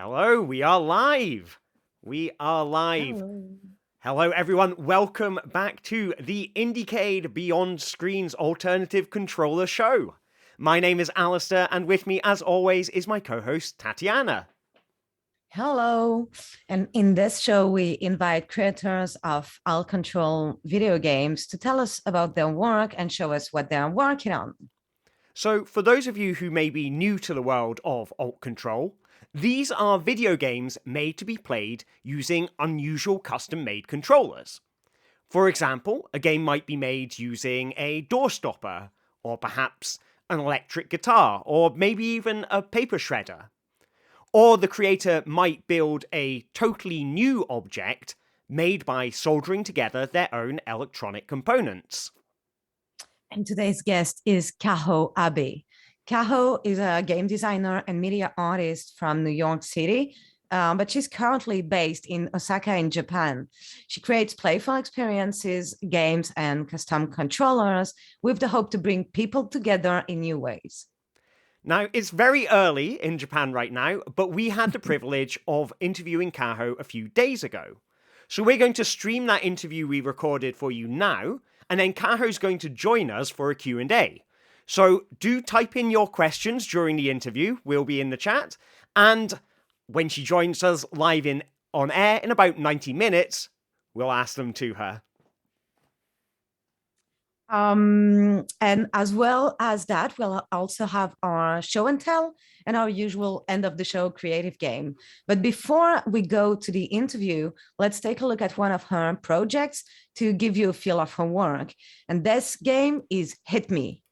Hello, we are live. We are live. Hello. Hello, everyone. Welcome back to the IndieCade Beyond Screens Alternative Controller Show. My name is Alistair, and with me, as always, is my co-host, Tatiana. Hello. And in this show, we invite creators of out-control video games to tell us about their work and show us what they're working on. So, for those of you who may be new to the world of alt control, these are video games made to be played using unusual custom-made controllers. For example, a game might be made using a door stopper, or perhaps an electric guitar, or maybe even a paper shredder. Or the creator might build a totally new object made by soldering together their own electronic components. And today's guest is Kaho Abe. Kaho is a game designer and media artist from New York City, but she's currently based in Osaka in Japan. She creates playful experiences, games, and custom controllers with the hope to bring people together in new ways. Now, it's very early in Japan right now, but we had the privilege of interviewing Kaho a few days ago. So we're going to stream that interview we recorded for you now, and then Kaho's going to join us for a Q&A. So do type in your questions during the interview, we'll be in the chat, and when she joins us live on air in about 90 minutes, we'll ask them to her. And as well as that, we'll also have our show and tell and our usual end of the show creative game. But before we go to the interview, let's take a look at one of her projects to give you a feel of her work. And this game is Hit Me.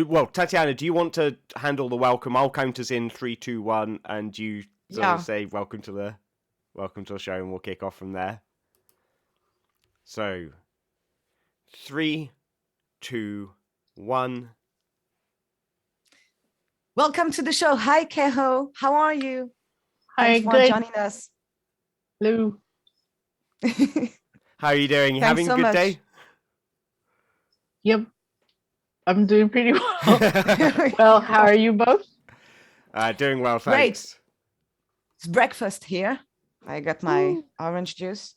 Well, Tatiana, do you want to handle the welcome? I'll count us in 3, 2, 1, and you sort of say welcome to the show, and we'll kick off from there. So, 3, 2, 1. Welcome to the show. Hi, Kaho. How are you? Hi, Thanks for joining us. Hello. How are you doing? You having a good day? Yep. I'm doing pretty well. Well, how are you both? Doing well, thanks. Great. It's breakfast here. I got my orange juice.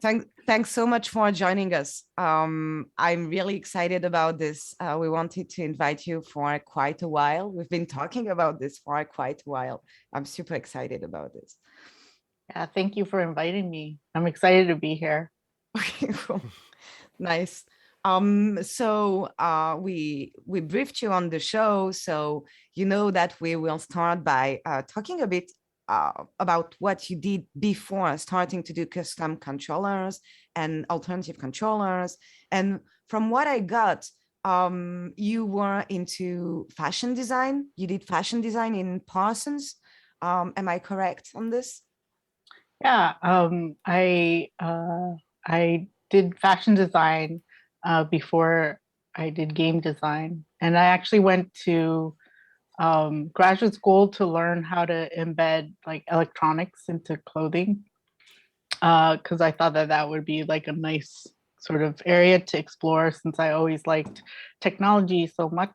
Thanks so much for joining us. I'm really excited about this. We wanted to invite you for quite a while. We've been talking about this for quite a while. I'm super excited about this. Yeah, thank you for inviting me. I'm excited to be here. Okay, cool. Nice. We briefed you on the show, so you know that we will start by talking a bit about what you did before starting to do custom controllers and alternative controllers. And from what I got, you were into fashion design. You did fashion design in Parsons. Am I correct on this? Yeah, I did fashion design before I did game design, and I actually went to graduate school to learn how to embed like electronics into clothing, because I thought that that would be like a nice sort of area to explore since I always liked technology so much.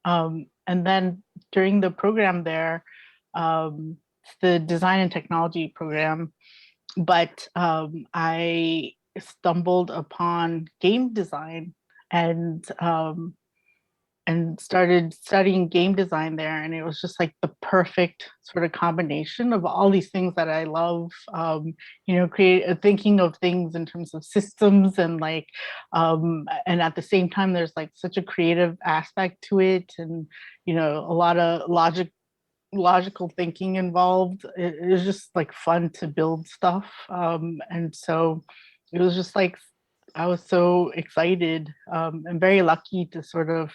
And then during the program there, it's the design and technology program, but I stumbled upon game design and started studying game design there, and it was just like the perfect sort of combination of all these things that I love. Thinking of things in terms of systems and like and at the same time there's like such a creative aspect to it, and a lot of logical thinking involved. It was just like fun to build stuff, and so it was just like I was so excited and very lucky to sort of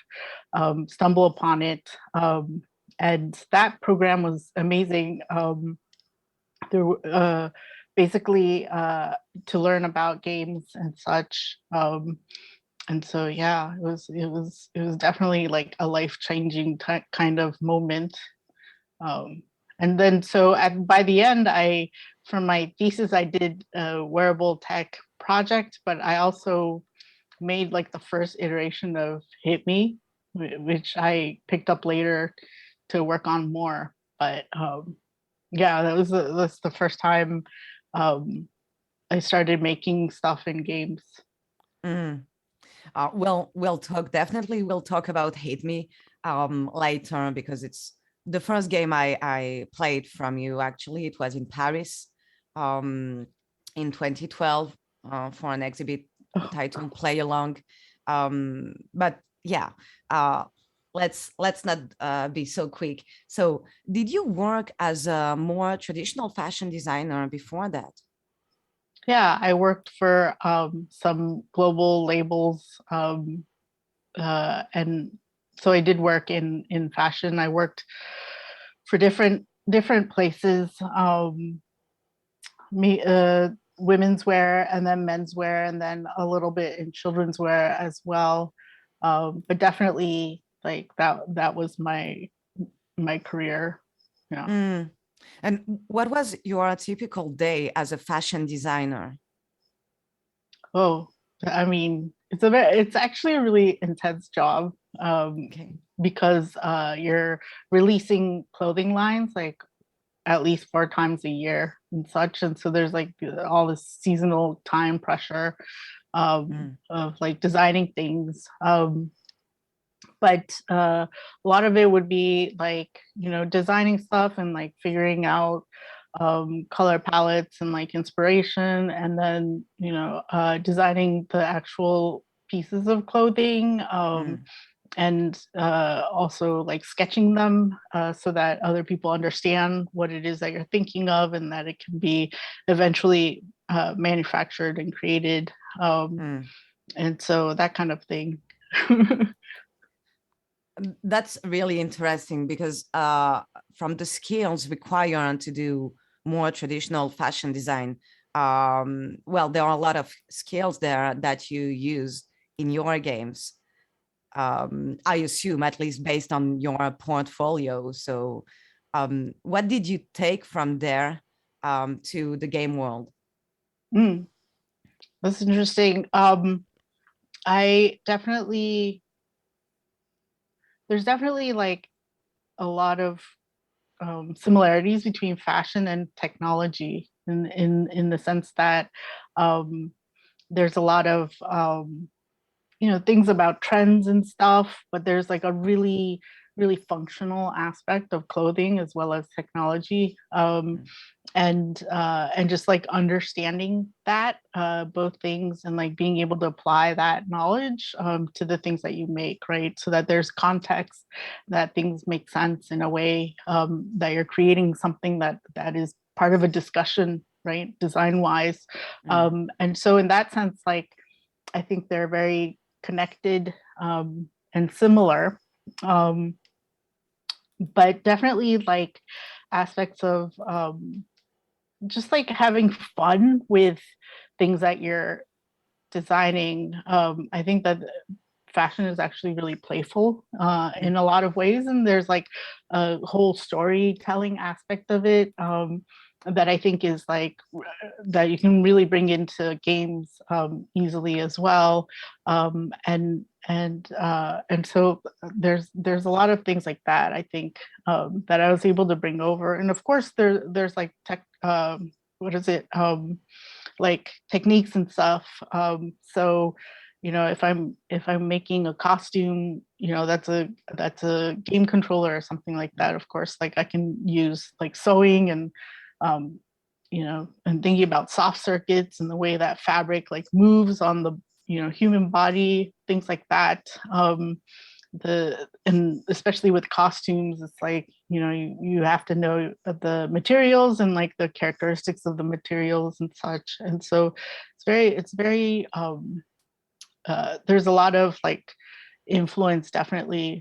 stumble upon it. And that program was amazing. There basically to learn about games and such. And so yeah, it was definitely like a life-changing kind of moment. And then so by the end, for my thesis, I did a wearable tech project, but I also made like the first iteration of Hit Me, which I picked up later to work on more. But yeah, that's the first time I started making stuff in games. Mm. We'll talk about Hate Me later, because it's the first game I played from you. Actually, it was in Paris in 2012 for an exhibit titled Play Along. But yeah, let's not be so quick. So did you work as a more traditional fashion designer before that? Yeah, I worked for some global labels, and so I did work in fashion. I worked for different places, women's wear and then men's wear, and then a little bit in children's wear as well. But definitely, like that was my career. Yeah. Mm. And what was your typical day as a fashion designer? Oh, I mean, it's actually a really intense job, Okay. because you're releasing clothing lines like at least 4 times a year and such, and so there's like all this seasonal time pressure of like designing things. But a lot of it would be like designing stuff and like figuring out color palettes and like inspiration, and then designing the actual pieces of clothing, and also like sketching them so that other people understand what it is that you're thinking of, and that it can be eventually manufactured and created, and so that kind of thing. That's really interesting, because from the skills required to do more traditional fashion design, there are a lot of skills there that you use in your games. I assume, at least based on your portfolio. So what did you take from there to the game world? That's interesting. I definitely there's definitely like a lot of similarities between fashion and technology in the sense that there's a lot of things about trends and stuff, but there's like a really really functional aspect of clothing as well as technology. And just like understanding that both things, and like being able to apply that knowledge to the things that you make, right? So that there's context, that things make sense in a way, that you're creating something that is part of a discussion, right, design wise. And so in that sense, like, I think they're very connected and similar, but definitely like aspects of just like having fun with things that you're designing. I think that fashion is actually really playful in a lot of ways, and there's like a whole storytelling aspect of it that I think is like that you can really bring into games easily as well. And so there's a lot of things like that, I think, that I was able to bring over. And of course there's like tech, what is it, like techniques and stuff. So you know, if I'm making a costume, you know, that's a game controller or something like that. Of course, like I can use like sewing and you know, and thinking about soft circuits and the way that fabric like moves on the, you know, human body, things like that. And especially with costumes, it's like, you know, you have to know the materials and like the characteristics of the materials and such. And so it's very there's a lot of like influence definitely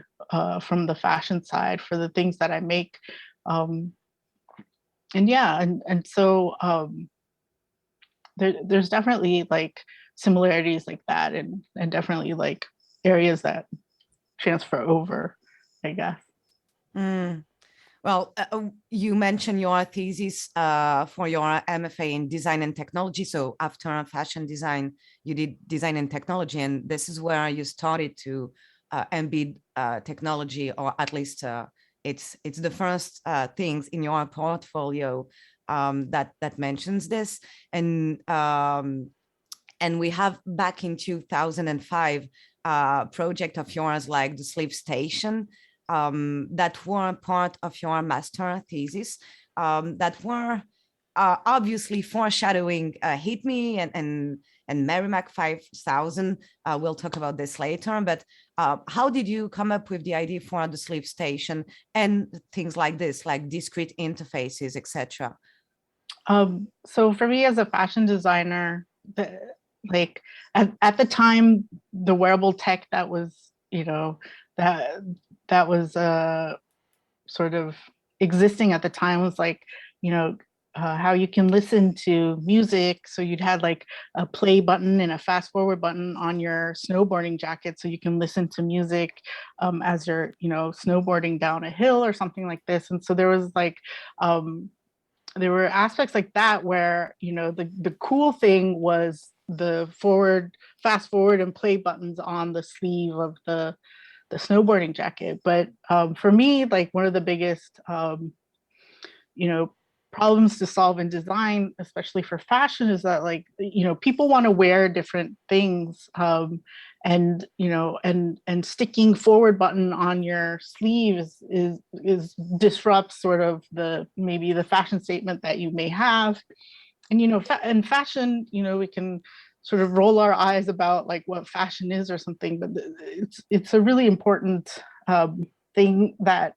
from the fashion side for the things that I make. And yeah, and so there's definitely like similarities like that, and definitely like areas that transfer over, I guess. Well, you mentioned your thesis for your MFA in design and technology. So after fashion design, you did design and technology, and this is where you started to embed technology, or at least it's the first things in your portfolio that mentions this. And we have back in 2005 project of yours like the Sleep Station, that were part of your master thesis, that were obviously foreshadowing Hit Me and Merrimack 5000. We'll talk about this later, but how did you come up with the idea for the Sleep Station and things like this, like discrete interfaces, etc.? So for me as a fashion designer, like at the time, the wearable tech that was, you know, that was sort of existing at the time was like, you know, how you can listen to music. So you'd had like a play button and a fast forward button on your snowboarding jacket, so you can listen to music as you're, you know, snowboarding down a hill or something like this. And so there was like there were aspects like that where, you know, the cool thing was the fast forward and play buttons on the sleeve of the snowboarding jacket. But for me, like one of the biggest, you know, problems to solve in design, especially for fashion, is that like, you know, people want to wear different things, and you know, and sticking forward button on your sleeve is disrupts sort of maybe the fashion statement that you may have. And you know, in fashion, you know, we can sort of roll our eyes about like what fashion is or something, but it's a really important thing that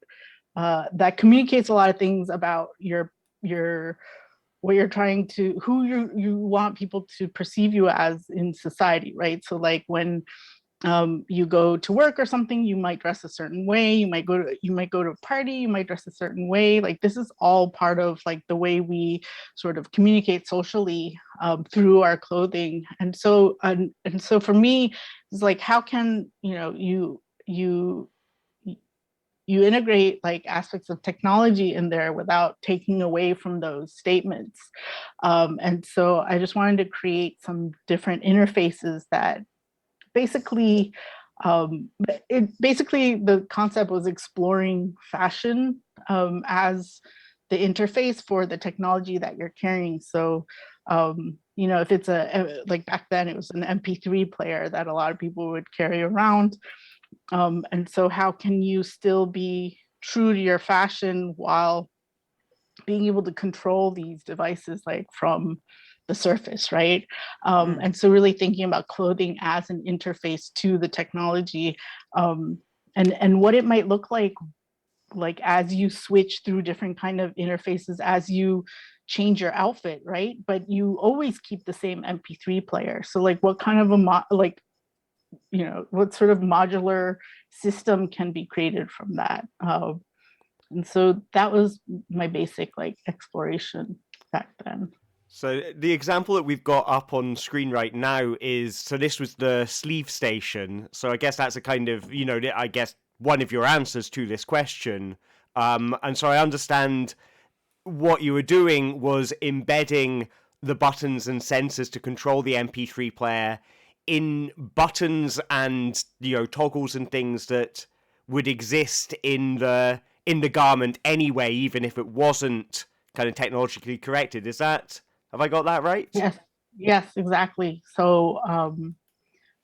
that communicates a lot of things about your what you're trying to, who you want people to perceive you as in society, right? So like when you go to work or something, you might dress a certain way. You might go to a party, you might dress a certain way. Like this is all part of like the way we sort of communicate socially through our clothing. And so for me, it's like, how can, you know, you integrate like aspects of technology in there without taking away from those statements. And so I just wanted to create some different interfaces that basically, the concept was exploring fashion as the interface for the technology that you're carrying. So, you know, if it's like back then it was an MP3 player that a lot of people would carry around. And so how can you still be true to your fashion while being able to control these devices like from the surface, right? And so really thinking about clothing as an interface to the technology, and what it might look like as you switch through different kind of interfaces, as you change your outfit, right? But you always keep the same MP3 player. So like what kind of what sort of modular system can be created from that? And so that was my basic like exploration back then. So the example that we've got up on screen right now is, so this was the sleeve station. So I guess that's a kind of, I guess one of your answers to this question. And so I understand what you were doing was embedding the buttons and sensors to control the MP3 player in buttons and, toggles and things that would exist in the garment anyway, even if it wasn't kind of technologically corrected. Have I got that right? Yes, exactly. So,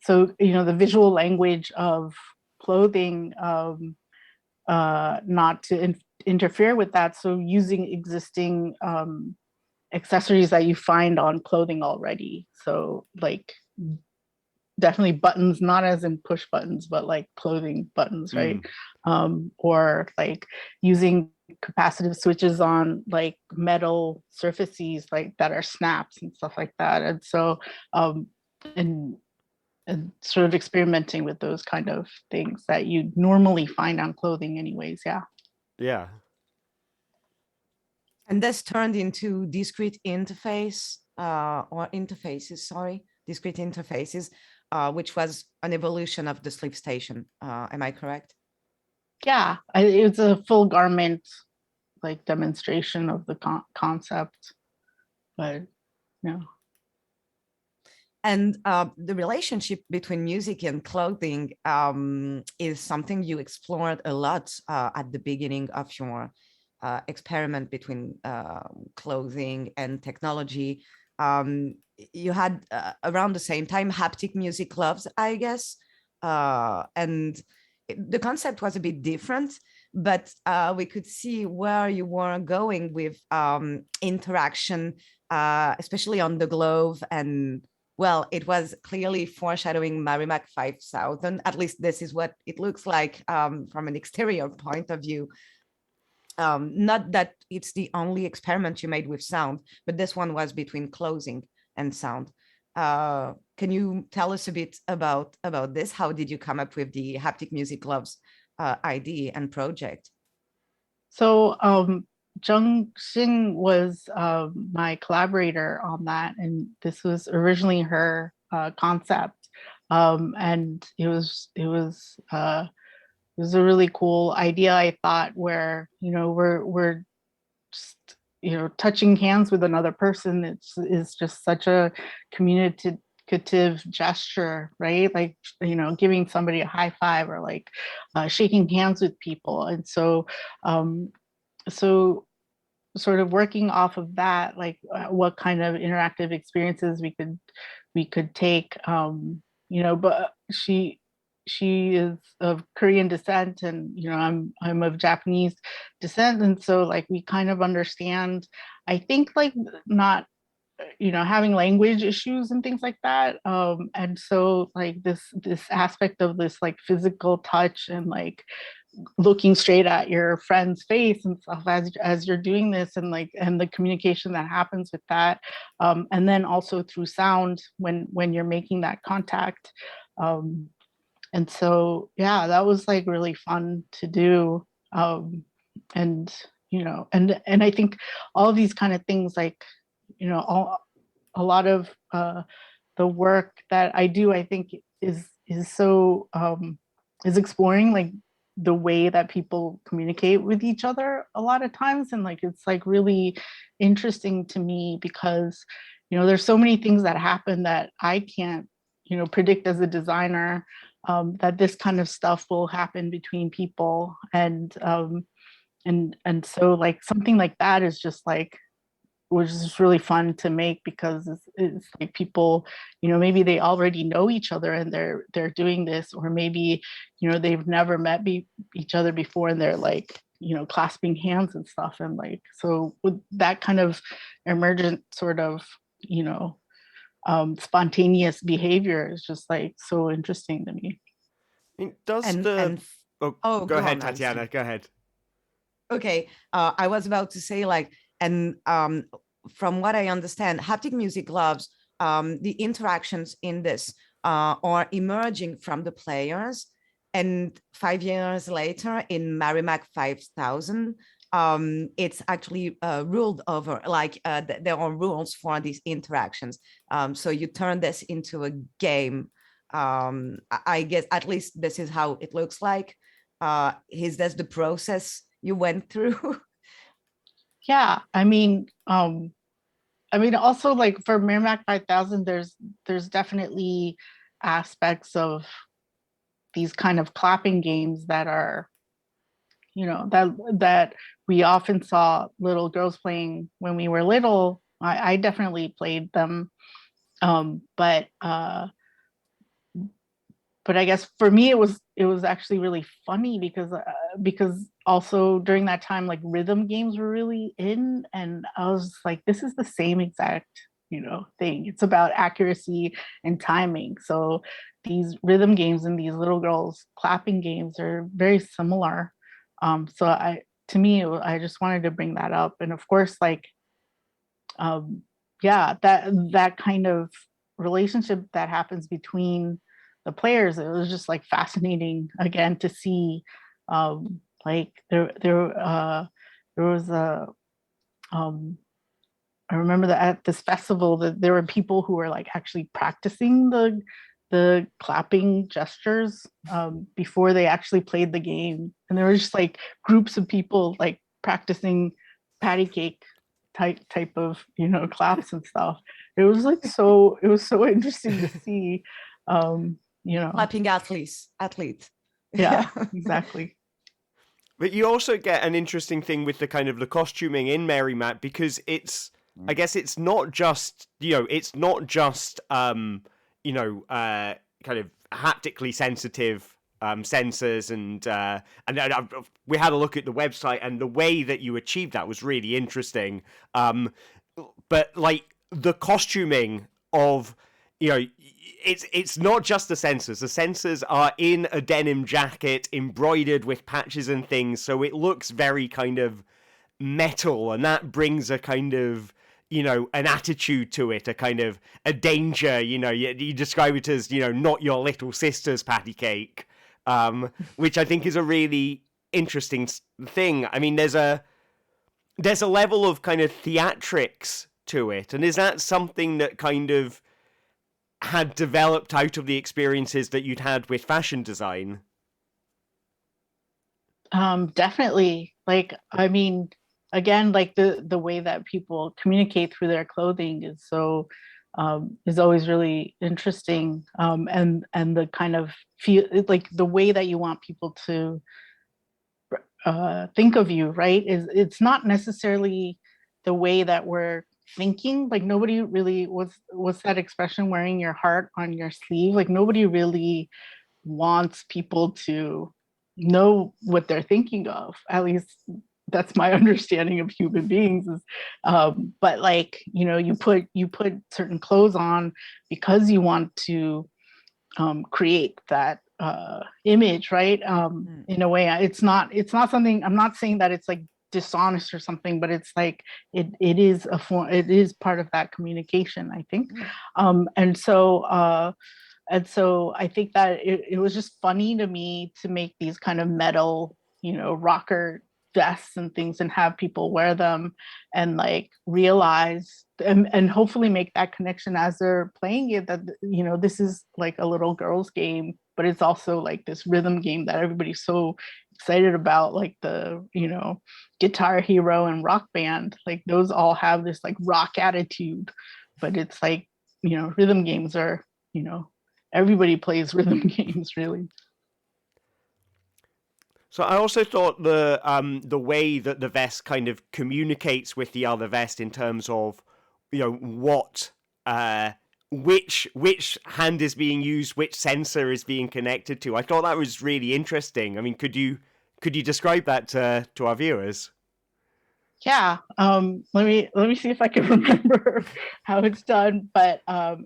the visual language of clothing, not to interfere with that. So using existing accessories that you find on clothing already. So like definitely buttons, not as in push buttons, but like clothing buttons, right? Or like using capacitive switches on like metal surfaces like that are snaps and stuff like that. And so and sort of experimenting with those kind of things that you normally find on clothing anyways. Yeah. And this turned into discrete interfaces, which was an evolution of the sleeve station. Am I correct? Yeah, it's a full garment like demonstration of the concept, but yeah. And the relationship between music and clothing is something you explored a lot at the beginning of your experiment between clothing and technology. You had around the same time haptic music gloves, I guess, and the concept was a bit different, but we could see where you were going with interaction, especially on the glove. And well, it was clearly foreshadowing Marimac 5000. At least this is what it looks like from an exterior point of view. Not that it's the only experiment you made with sound, but this one was between clothing and sound. Can you tell us a bit about this? How did you come up with the haptic music gloves idea and project? So Jung Xing was my collaborator on that, and this was originally her concept, and it was a really cool idea, I thought, where we're just touching hands with another person. Is just such a communicative gesture, right? Like giving somebody a high five or like shaking hands with people. And so so sort of working off of that, like what kind of interactive experiences we could take, but she is of Korean descent, and I'm of Japanese descent, and so like we kind of understand, I think, like not having language issues and things like that, and so like this aspect of this like physical touch and like looking straight at your friend's face and stuff as you're doing this, and the communication that happens with that, and then also through sound when you're making that contact, and so yeah, that was like really fun to do, and and I think all of these kind of things, like a lot of the work that I do, I think is so is exploring like the way that people communicate with each other a lot of times, and like it's like really interesting to me because there's so many things that happen that I can't predict as a designer, that this kind of stuff will happen between people, and so like something like that is just like which is really fun to make because it's like people, maybe they already know each other and they're doing this, or maybe, they've never met each other before and they're like, clasping hands and stuff. And like, so with that kind of emergent sort of, spontaneous behavior is just like so interesting to me. Go go ahead, on, Tatiana, Alistair. go ahead. Okay, I was about to say like, and from what I understand, haptic music gloves, the interactions in this are emerging from the players. And 5 years later in Merrimack 5000, it's actually ruled over, like there are rules for these interactions. So you turn this into a game. I guess at least this is how it looks like. Is this the process you went through? Yeah, also like for Merrimack 5000, there's definitely aspects of these kind of clapping games that are, that we often saw little girls playing when we were little. I definitely played them, but I guess for me it was actually really funny because also during that time like rhythm games were really in, and I was like, this is the same exact thing. It's about accuracy and timing. So these rhythm games and these little girls clapping games are very similar. So I just wanted to bring that up, and of course like yeah, that kind of relationship that happens between the players, it was just like fascinating again to see. Like there was a I remember that at this festival that there were people who were like actually practicing the clapping gestures before they actually played the game, and there were just like groups of people like practicing patty cake type of claps and stuff. It was like it was so interesting to see. Clapping athlete. Yeah, exactly. But you also get an interesting thing with the kind of the costuming in Mary Matt, because I guess it's not just, kind of haptically sensitive sensors and we had a look at the website, and the way that you achieved that was really interesting. But like the costuming of, it's not just the sensors. The sensors are in a denim jacket embroidered with patches and things, so it looks very kind of metal, and that brings a kind of, an attitude to it, a kind of a danger. You describe it as, not your little sister's patty cake, which I think is a really interesting thing. I mean, there's a level of kind of theatrics to it, and is that something that kind of had developed out of the experiences that you'd had with fashion design? Definitely. Like, I mean, again, like the way that people communicate through their clothing is always really interesting. And the kind of feel, like the way that you want people to think of you, right? It's not necessarily the way that we're thinking. Like nobody really, what's that expression, wearing your heart on your sleeve? Like nobody really wants people to know what they're thinking of. At least that's my understanding of human beings. Is but like, you put certain clothes on because you want to create that image, right? In a way, it's not something, I'm not saying that it's like dishonest or something, but it's like it is a form, it is part of that communication, I think. And so I think that it was just funny to me to make these kind of metal, rocker vests and things and have people wear them and like realize and hopefully make that connection as they're playing it, that this is like a little girl's game, but it's also like this rhythm game that everybody's so excited about, like the Guitar Hero and Rock Band, like those all have this like rock attitude, but it's like rhythm games are, everybody plays rhythm games, really. So I also thought the way that the vest kind of communicates with the other vest in terms of, what which hand is being used, which sensor is being connected to. I thought that was really interesting. I mean, could you describe that to our viewers? Yeah, let me see if I can remember how it's done. But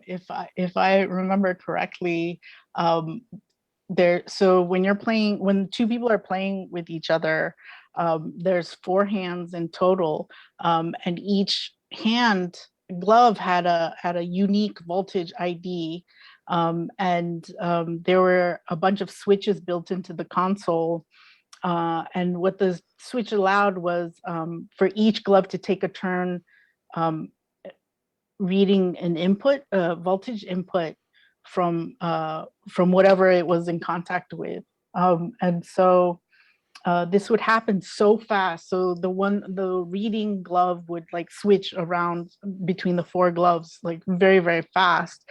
if I remember correctly, so when two people are playing with each other, there's 4 hands in total, and each hand glove had a unique voltage ID, and there were a bunch of switches built into the console. And what the switch allowed was for each glove to take a turn um, reading an input, voltage input from whatever it was in contact with. And so this would happen so fast. So the reading glove would like switch around between the 4 gloves like very, very fast.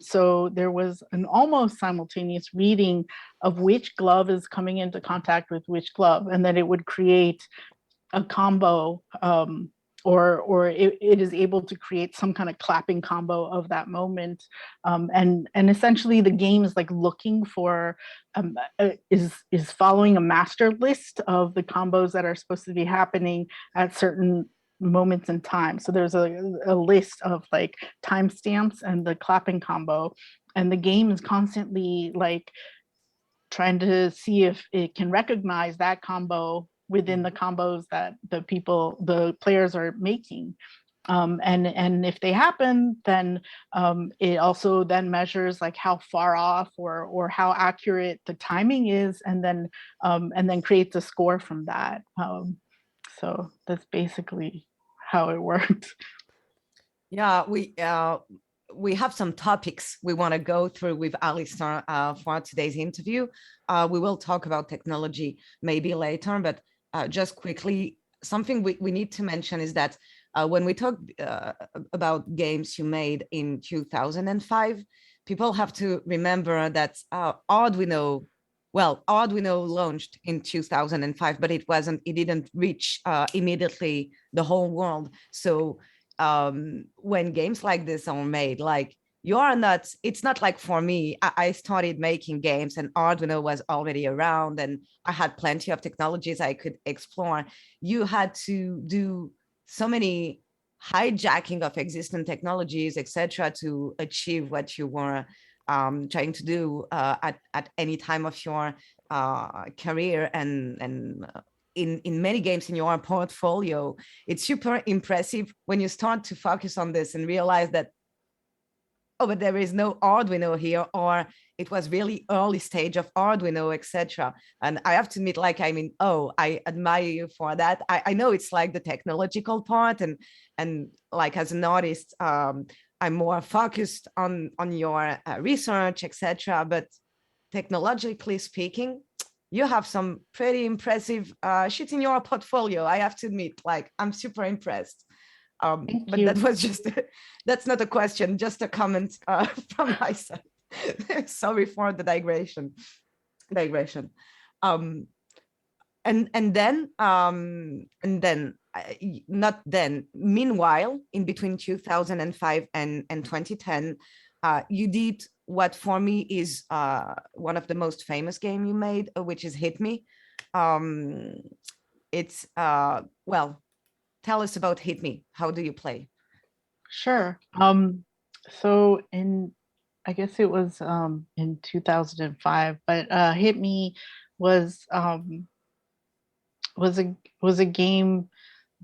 So there was an almost simultaneous reading of which glove is coming into contact with which glove, and then it would create a combo, or it is able to create some kind of clapping combo of that moment. And essentially the game is like looking for, is following a master list of the combos that are supposed to be happening at certain moments in time. So there's a list of like timestamps and the clapping combo, and the game is constantly like trying to see if it can recognize that combo within the combos that the players are making. And if they happen, then it also then measures like how far off or how accurate the timing is, and then creates a score from that. So that's basically how it works. Yeah, we have some topics we want to go through with Alistair for today's interview. We will talk about technology maybe later, but just quickly, something we need to mention is that when we talk about games you made in 2005, people have to remember that Arduino launched in 2005, but it didn't reach immediately the whole world. So when games like this are made, like it's not like for me, I started making games and Arduino was already around and I had plenty of technologies I could explore. You had to do so many hijacking of existing technologies, etc., to achieve what you were trying to do at any time of your career. And in many games in your portfolio, it's super impressive when you start to focus on this and realize that, oh, but there is no Arduino here, or it was really early stage of Arduino, etc. And I have to admit, like, I mean, oh, I admire you for that. I know it's like the technological part, and like as an artist, I'm more focused on your research, etc. But technologically speaking, you have some pretty impressive shit in your portfolio. I have to admit, like, I'm super impressed. But that was that's not a question, just a comment from my side. Sorry for the digression. Not then, meanwhile, in between 2005 and 2010, you did what for me is one of the most famous game you made, which is Hit Me. It's well, tell us about Hit Me. How do you play? Sure. So I guess it was in 2005, but Hit Me was was a game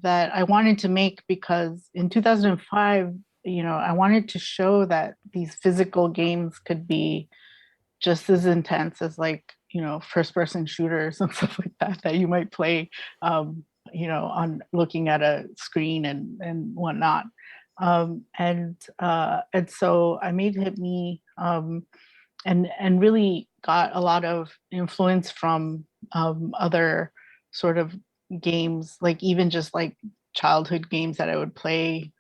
that I wanted to make because in 2005, I wanted to show that these physical games could be just as intense as like, first person shooters and stuff like that you might play, on looking at a screen and whatnot. And so I made Hit Me, and really got a lot of influence from other sort of games, like even just like childhood games that I would play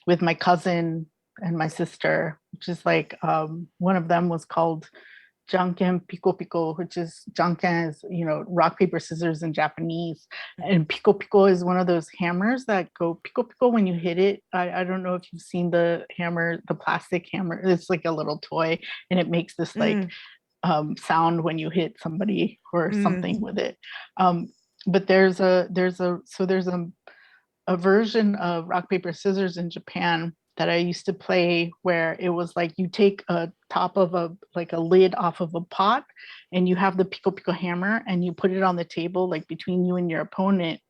with my cousin and my sister, which is like one of them was called janken piko piko, which is janken is, rock, paper, scissors in Japanese. And piko piko is one of those hammers that go piko piko when you hit it. I don't know if you've seen the hammer, the plastic hammer. It's like a little toy, and it makes this like sound when you hit somebody or something with it. But there's a version of rock, paper, scissors in Japan that I used to play, where it was like you take a top of a lid off of a pot, and you have the piko piko hammer, and you put it on the table like between you and your opponent,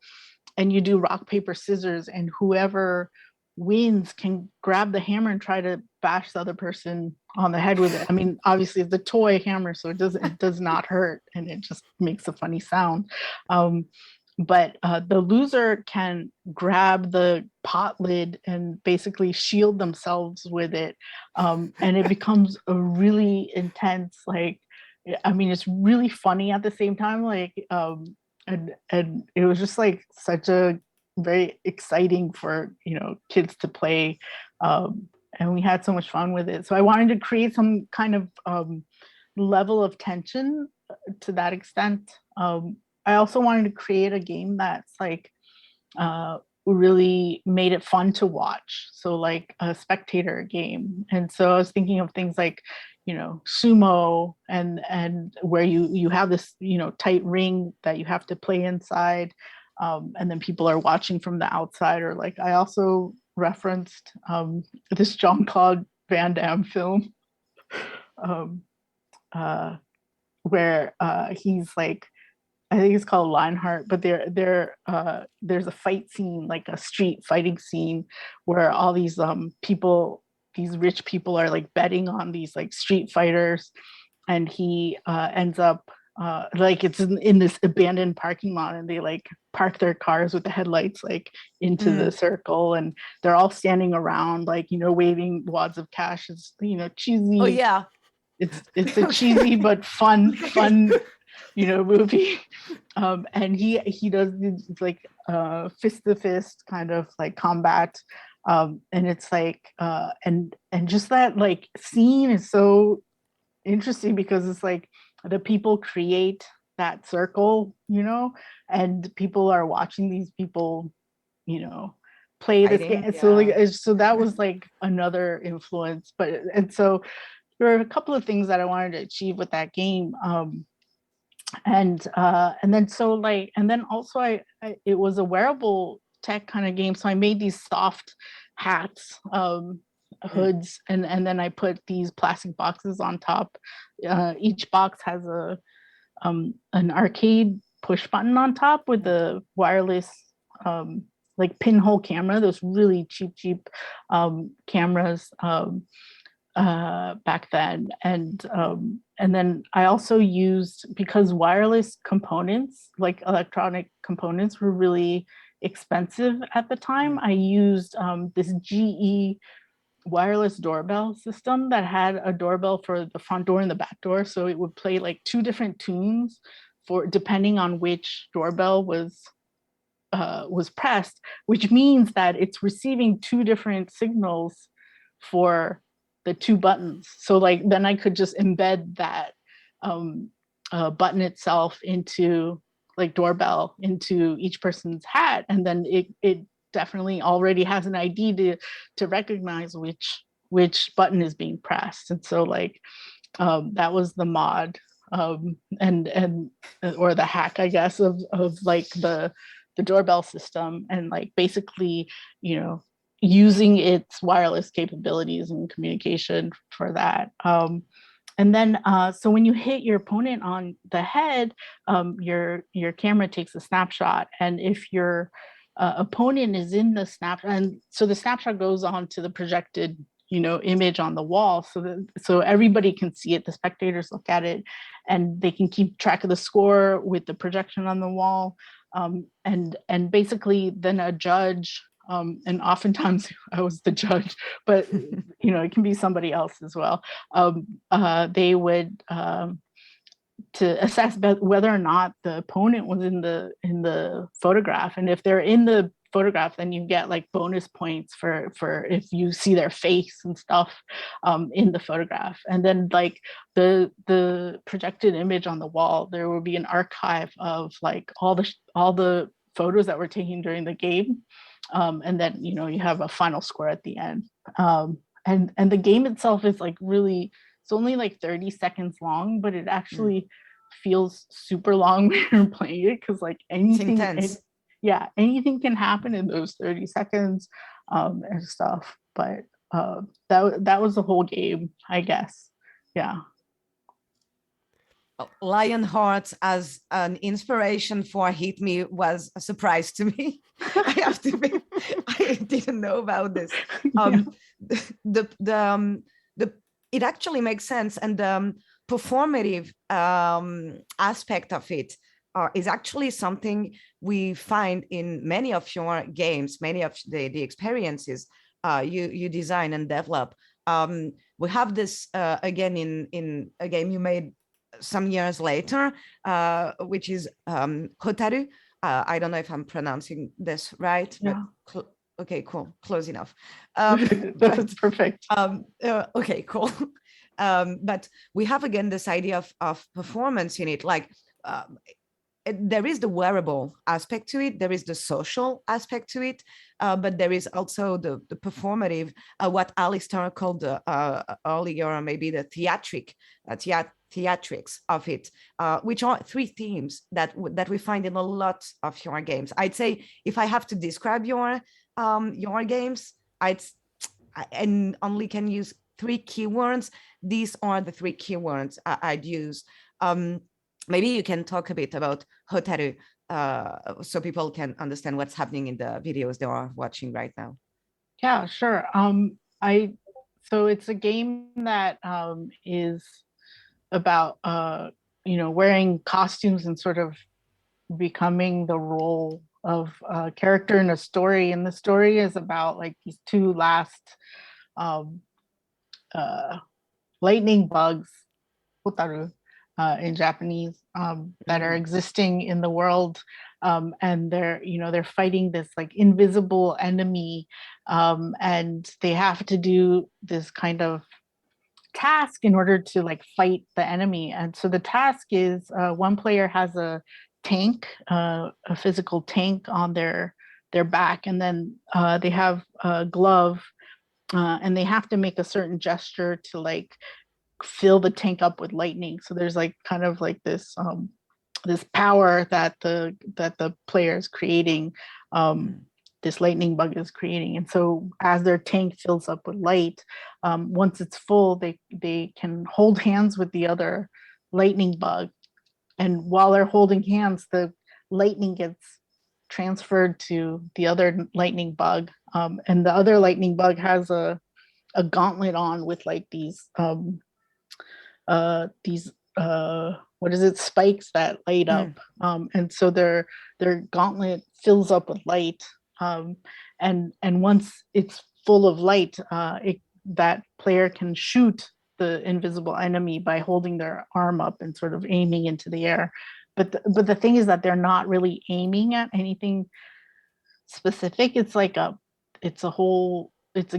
and you do rock, paper, scissors, and whoever wins can grab the hammer and try to bash the other person on the head with it. I mean, obviously it's a toy hammer, so it does not hurt, and it just makes a funny sound. But the loser can grab the pot lid and basically shield themselves with it. And it becomes a really intense, it's really funny at the same time. And it was just like such a very exciting for, kids to play. And we had so much fun with it. So I wanted to create some kind of level of tension to that extent. I also wanted to create a game that's really made it fun to watch. So like a spectator game. And so I was thinking of things like, sumo and where you have this, tight ring that you have to play inside. And then people are watching from the outside. Or like, I also referenced this Jean-Claude Van Damme film where he's like, I think it's called Lionheart, but there's a fight scene, like a street fighting scene, where all these people, these rich people, are like betting on these like street fighters, and he ends up it's in this abandoned parking lot, and they like park their cars with the headlights like into the circle, and they're all standing around waving wads of cash. It's cheesy. Oh yeah, it's a cheesy but fun movie. And he does these like fist to fist kind of like combat, and it's like and just that like scene is so interesting, because it's like the people create that circle, and people are watching these people play this game. Yeah. So that was like another influence. And so there are a couple of things that I wanted to achieve with that game. And then also I it was a wearable tech kind of game, so I made these soft hats, hoods, and then I put these plastic boxes on top. Each box has an arcade push button on top with the wireless like pinhole camera, those really cheap cameras back then. And then I also used, because wireless components, like electronic components, were really expensive at the time, I used this GE wireless doorbell system that had a doorbell for the front door and the back door. So it would play like two different tunes for depending on which doorbell was pressed, which means that it's receiving two different signals for the two buttons. So like then I could just embed that button itself into like doorbell into each person's hat, and then it definitely already has an ID to recognize which button is being pressed. And so like that was the mod and or the hack, I guess, of like the doorbell system, and like basically using its wireless capabilities and communication for that. And then, so when you hit your opponent on the head, your camera takes a snapshot. And if your opponent is in the snapshot, and so the snapshot goes on to the projected, image on the wall, so everybody can see it. The spectators look at it, and they can keep track of the score with the projection on the wall. And basically, then a judge. And oftentimes I was the judge, but it can be somebody else as well. They would to assess whether or not the opponent was in the photograph, and if they're in the photograph, then you get like bonus points for if you see their face and stuff in the photograph. And then like the projected image on the wall, there will be an archive of like all the photos that were taken during the game. And then, you know, you have a final score at the end. And the game itself is like really, it's only like 30 seconds long, but it actually feels super long when you're playing it, because like anything can happen in those 30 seconds and stuff. But that was the whole game, I guess. Yeah. Lionheart as an inspiration for Hit Me was a surprise to me. I have to be, I didn't know about this. It actually makes sense, and the performative aspect of it is actually something we find in many of your games, many of the experiences you design and develop. We have this again in a game you made some years later, which is Hotaru. I don't know if I'm pronouncing this right, yeah. But okay, cool, close enough. That's perfect. Okay, cool. But we have again this idea of performance in it, like there is the wearable aspect to it, there is the social aspect to it, but there is also the performative, what Alistair called earlier, or maybe the theatrics of it, which are three themes that we find in a lot of your games. I'd say if I have to describe your games, and only can use three keywords, these are the three keywords I'd use. Maybe you can talk a bit about Hotaru so people can understand what's happening in the videos they are watching right now. Yeah, sure. So it's a game that is about wearing costumes and sort of becoming the role of a character in a story. And the story is about like these two last lightning bugs, Hotaru, in Japanese, that are existing in the world, and they're fighting this like invisible enemy, and they have to do this kind of task in order to like fight the enemy. And so the task is one player has a tank, a physical tank on their back, and then they have a glove, and they have to make a certain gesture to like fill the tank up with lightning. So there's like kind of like this power that the player is creating, this lightning bug is creating. And so as their tank fills up with light, once it's full, they can hold hands with the other lightning bug. And while they're holding hands, the lightning gets transferred to the other lightning bug. And the other lightning bug has a gauntlet on with like these what is it, spikes that light up, and so their gauntlet fills up with light, and once it's full of light, that player can shoot the invisible enemy by holding their arm up and sort of aiming into the air. But the thing is that they're not really aiming at anything specific. It's a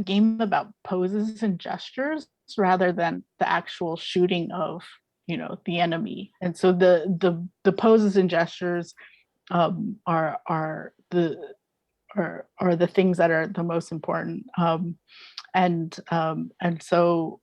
game about poses and gestures rather than the actual shooting of the enemy. And so the poses and gestures are the things that are the most important. And so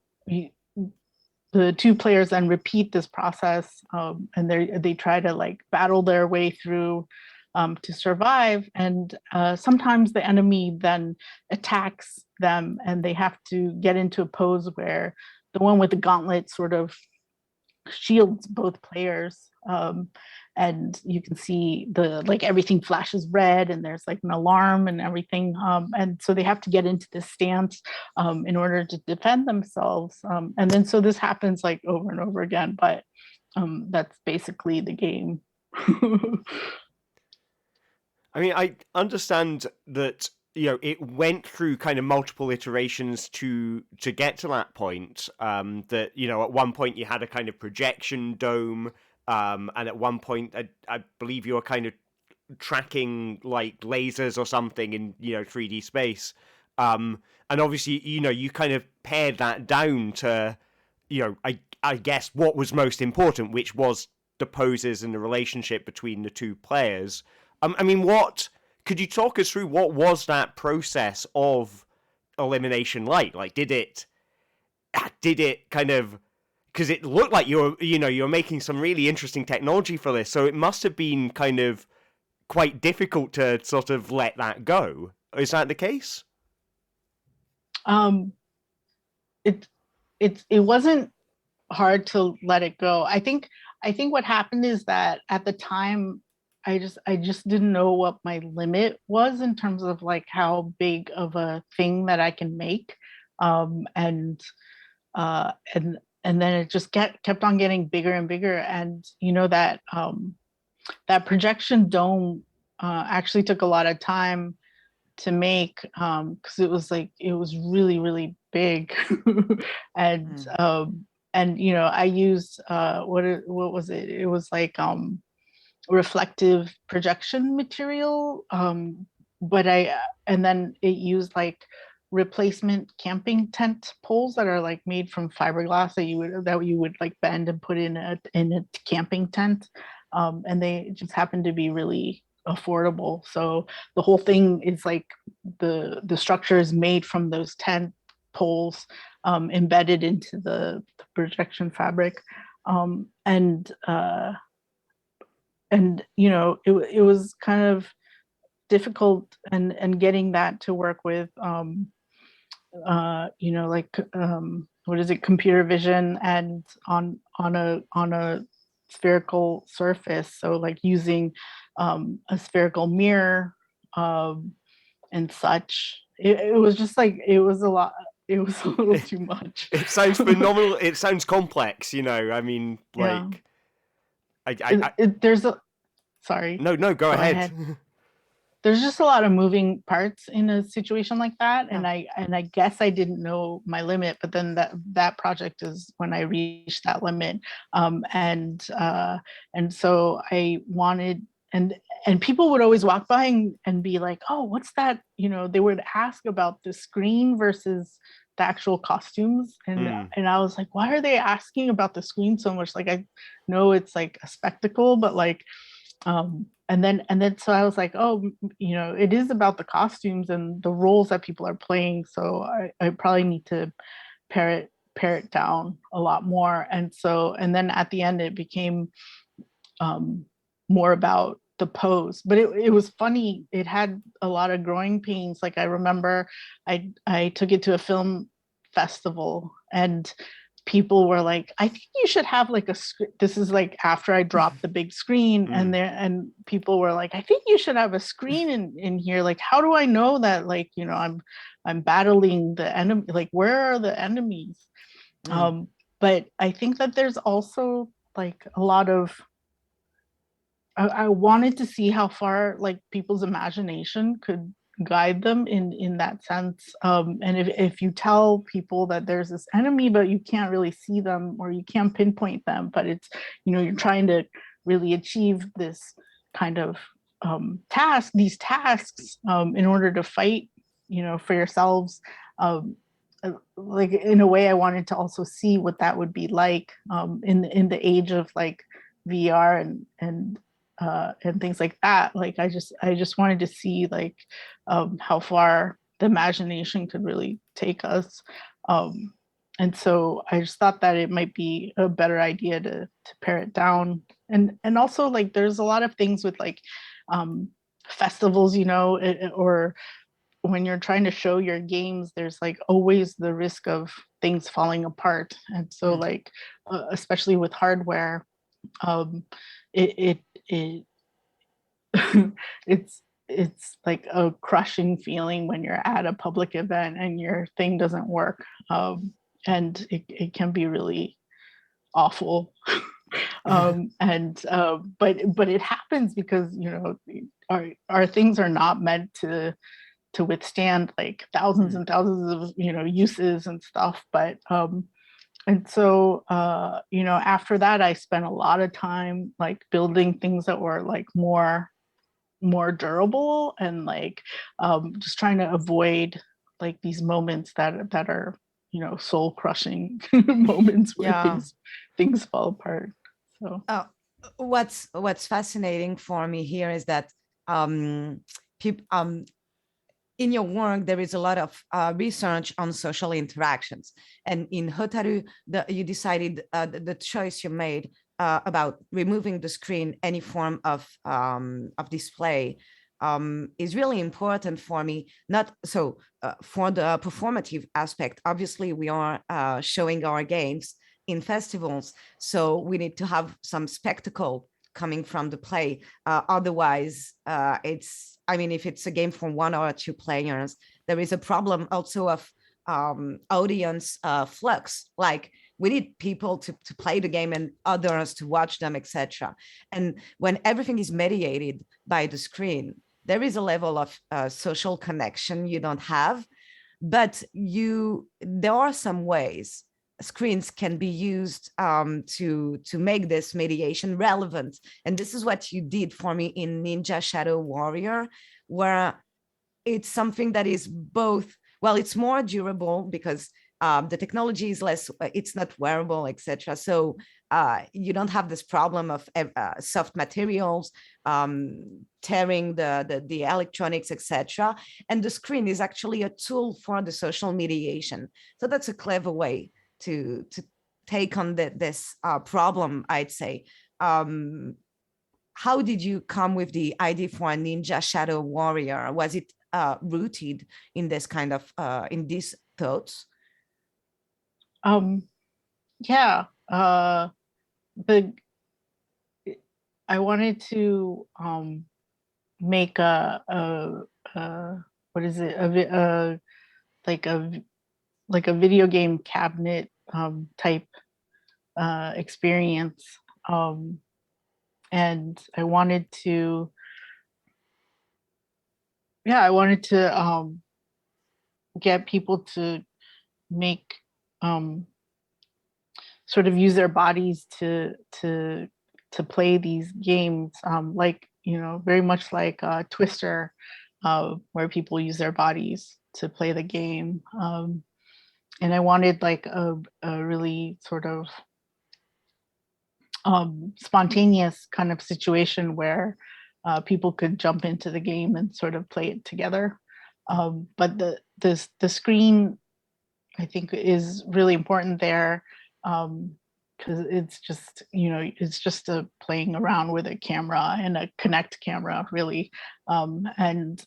the two players then repeat this process, and they try to like battle their way through to survive. And sometimes the enemy then attacks them, and they have to get into a pose where the one with the gauntlet sort of shields both players, and you can see everything flashes red, and there's like an alarm and everything, and so they have to get into this stance in order to defend themselves, and then so this happens like over and over again, but that's basically the game. I mean, I understand that it went through kind of multiple iterations to get to that point. That at one point you had a kind of projection dome, and at one point I believe you were kind of tracking like lasers or something in 3D space. And obviously, you kind of pared that down to, I guess what was most important, which was the poses and the relationship between the two players. I mean, could you talk us through what was that process of elimination like? Like, did it kind of, because it looked like you're making some really interesting technology for this, so it must have been kind of quite difficult to sort of let that go. Is that the case? It wasn't hard to let it go. I think what happened is that at the time I just didn't know what my limit was in terms of like how big of a thing that I can make. And then it just kept on getting bigger and bigger. And that projection dome actually took a lot of time to make, because it was really, really big. And I used what was it? It was like reflective projection material, and then it used like replacement camping tent poles that are like made from fiberglass that you would like bend and put in a camping tent, and they just happen to be really affordable. So the whole thing is like the structure is made from those tent poles, embedded into the projection fabric, and it was kind of difficult and getting that to work with what is it, computer vision, and on a spherical surface, so like using a spherical mirror, and such. It was just like, it was a lot. It was a little too much. It sounds phenomenal. It sounds complex, I mean, like, yeah. Sorry. No, go ahead. There's just a lot of moving parts in a situation like that. Yeah. And I guess I didn't know my limit, but then that project is when I reached that limit. And so I wanted, and people would always walk by and be like, oh, what's that? They would ask about the screen versus the actual costumes. And I was like, why are they asking about the screen so much? Like, I know it's like a spectacle, but like, and then so I was like, oh, it is about the costumes and the roles that people are playing. So I probably need to pare it down a lot more. And then at the end it became more about the pose. But it was funny. It had a lot of growing pains. Like, I remember I took it to a film festival, and people were like, I think you should have like this is like after I dropped the big screen, and people were like, I think you should have a screen in here. Like, how do I know that, like, I'm battling the enemy? Like, where are the enemies? But I think that there's also like a lot of, I wanted to see how far like people's imagination could guide them in that sense. And if you tell people that there's this enemy, but you can't really see them or you can't pinpoint them, but it's, you're trying to really achieve this kind of these tasks in order to fight, for yourselves. Like, in a way, I wanted to also see what that would be like in the age of like VR and things like that. Like, I just wanted to see like how far the imagination could really take us. And so I just thought that it might be a better idea to pare it down. And also, like, there's a lot of things with like festivals, or when you're trying to show your games, there's like always the risk of things falling apart. And so like, especially with hardware, it it's like a crushing feeling when you're at a public event and your thing doesn't work, and it can be really awful. But it happens because our things are not meant to withstand like thousands and thousands of uses and stuff. But and so after that, I spent a lot of time like building things that were like more more durable, and like just trying to avoid like these moments that are, you know, soul crushing moments where Yeah. things fall apart. So What's fascinating for me here is that um, in your work, there is a lot of research on social interactions. And in Hotaru, you decided the choice you made about removing the screen, any form of display, is really important for me. Not so for the performative aspect. Obviously, we are showing our games in festivals, so we need to have some spectacle coming from the play. Otherwise, I mean, if it's a game for one or two players, there is a problem also of audience flux. Like we need people to play the game and others to watch them, etc. And when everything is mediated by the screen, there is a level of social connection you don't have. But there are some ways screens can be used to make this mediation relevant. And this is what you did for me in Ninja Shadow Warrior, where it's something that is both, well, it's more durable because the technology is less, it's not wearable, etc. So you don't have this problem of soft materials tearing the electronics, etc. And the screen is actually a tool for the social mediation. So that's a clever way to take on this problem, I'd say. How did you come with the idea for a Ninja Shadow Warrior? Was it rooted in this kind of in these thoughts? um yeah, the I wanted to make what is it, like a video game cabinet type experience, and I wanted to get people to make sort of use their bodies to play these games, like, you know, very much like Twister, where people use their bodies to play the game. And I wanted like a really sort of spontaneous kind of situation where people could jump into the game and sort of play it together. But the screen, I think, is really important there, because it's just, you know, it's just a playing around with a camera and a Connect camera, really, and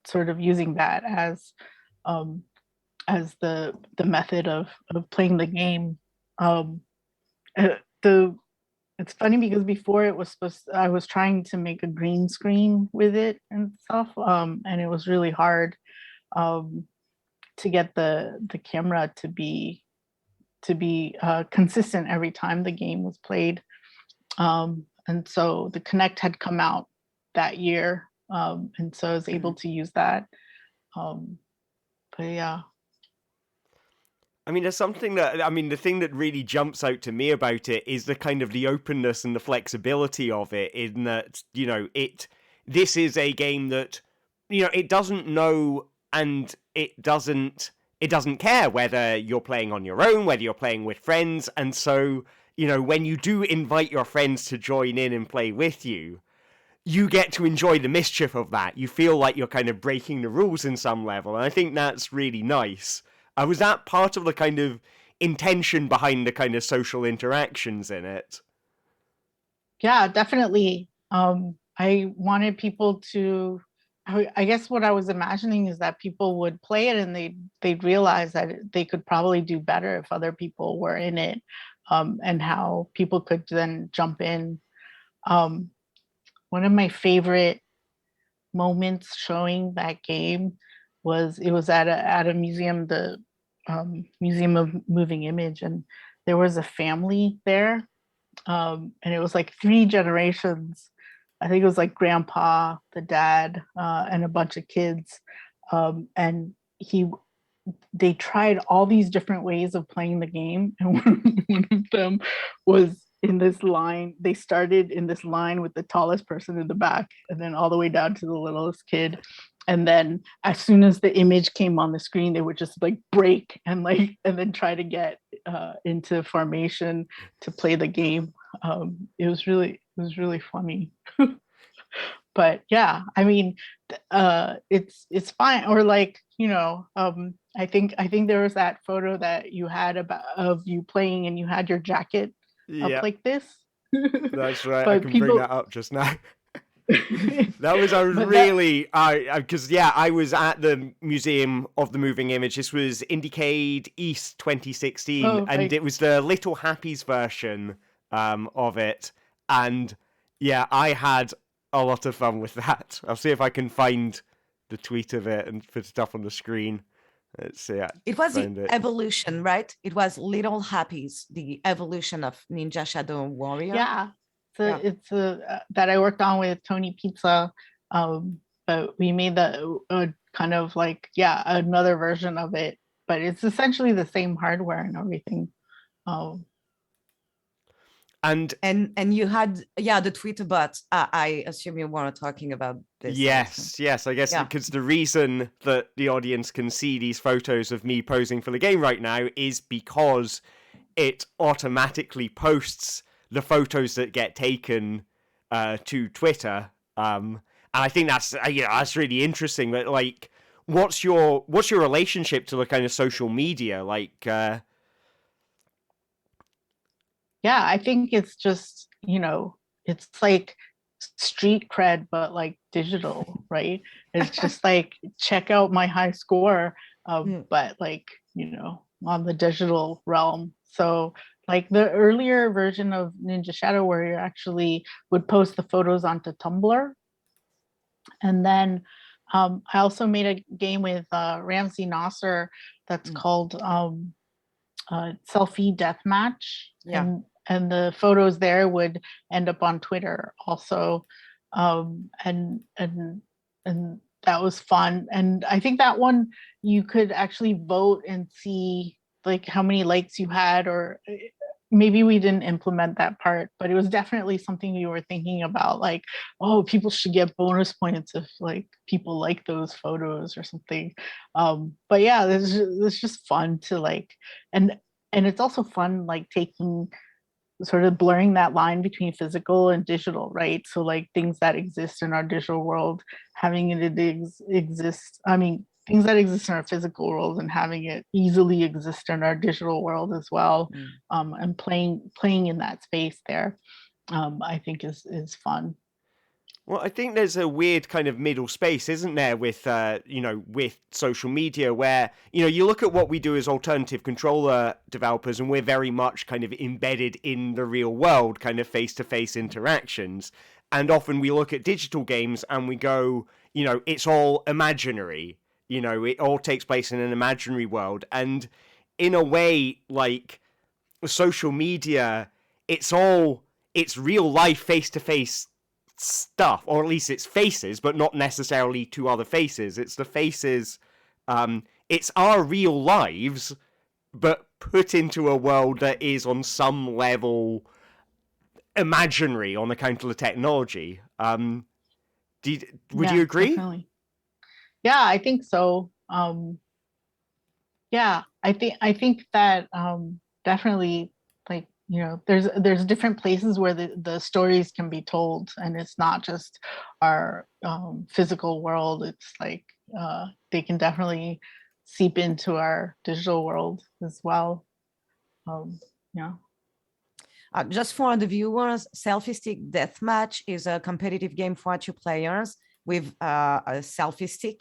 sort of using that um, as the method of playing the game. Um, the It's funny because before it was I was trying to make a green screen with it and stuff, and it was really hard um, to get the camera to be consistent every time the game was played. And so the Connect had come out that year, and so I was able to use that. But yeah. I mean, there's something that, I mean, the thing that really jumps out to me about it is the kind of the openness and the flexibility of it, in that, you know, this is a game that, you know, it doesn't know, and it doesn't care whether you're playing on your own, whether you're playing with friends. And so, you know, when you do invite your friends to join in and play with you, you get to enjoy the mischief of that. You feel like you're kind of breaking the rules in some level. And I think that's really nice. Was that part of the kind of intention behind the kind of social interactions in it? Yeah, definitely. I wanted people to, I guess what I was imagining is that people would play it and they'd realize that they could probably do better if other people were in it, and how people could then jump in. Um, One of my favorite moments showing that game was, it was at a museum, the Museum of Moving Image, and there was a family there, and it was like 3 generations. I think it was like grandpa, the dad, and a bunch of kids, and they tried all these different ways of playing the game, and one of them was in this line. They started in this line with the tallest person in the back, and then all the way down to the littlest kid. And then as soon as the image came on the screen, they would just like break and then try to get into formation to play the game. It was really funny. But yeah, I mean, it's fine. Or like, I think there was that photo that you had of you playing, and you had your jacket Yeah, up like this. that's right. I But can bring people, that up just now. That was, I was but that, really, because yeah, I was at the Museum of the Moving Image. This was IndieCade East 2016, and like, it was the Little Happy's version of it. And yeah, I had a lot of fun with that. I'll see if I can find the tweet of it and put it up on the screen. Let's see. It was the Find it. evolution, right? It was Little Happy's, the evolution of Ninja Shadow Warrior. yeah. So Yeah. it's that I worked on with Tony Pizza, but we made the kind of like, yeah, another version of it, but it's essentially the same hardware and everything. And you had, yeah, the Twitter bot. I assume you were talking about this. yes, I guess Yeah. because the reason that the audience can see these photos of me posing for the game right now is because it automatically posts the photos that get taken to Twitter. And I think that's that's really interesting. But like, what's your relationship to the kind of social media? Like, Yeah, I think it's just, it's like street cred, but like digital, right? It's just like, check out my high score, but like, on the digital realm. So like the earlier version of Ninja Shadow Warrior actually would post the photos onto Tumblr. And then I also made a game with Ramsey Nasser that's called Selfie Deathmatch. Yeah. And the photos there would end up on Twitter also. And that was fun. And I think that one you could actually vote and see like how many likes you had, or maybe we didn't implement that part, but it was definitely something we were thinking about, like, oh, people should get bonus points if like people like those photos or something. But yeah, it's just fun to like, and it's also fun like taking, sort of blurring that line between physical and digital, right? So like things that exist in our digital world, having it exist, I mean, things that exist in our physical world and having it easily exist in our digital world as well. And playing in that space there, I think is fun. well, I think there's a weird kind of middle space, isn't there, with with social media, where you look at what we do as alternative controller developers, and we're very much kind of embedded in the real world, kind of face-to-face interactions, and often we look at digital games and we go, it's all imaginary, it all takes place in an imaginary world, and in a way, like social media, it's real life face-to-face stuff, or at least it's faces, but not necessarily two other faces. It's the faces, it's our real lives, but put into a world that is on some level imaginary on account of the technology. Would you agree? Definitely. Yeah, I think so. Yeah, I think that definitely, like, there's different places where the stories can be told, and it's not just our physical world. It's like they can definitely seep into our digital world as well. Yeah. Just for the viewers, Selfie Stick Deathmatch is a competitive game for 2 players with a selfie stick.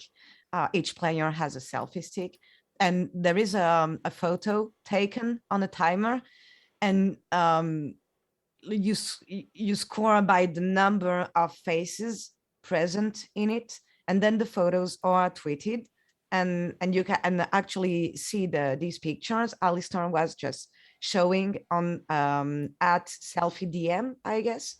Each player has a selfie stick, and there is a photo taken on a timer, and you score by the number of faces present in it, and then the photos are tweeted, and you can actually see these pictures. Alistair was just showing on at selfie DM, I guess.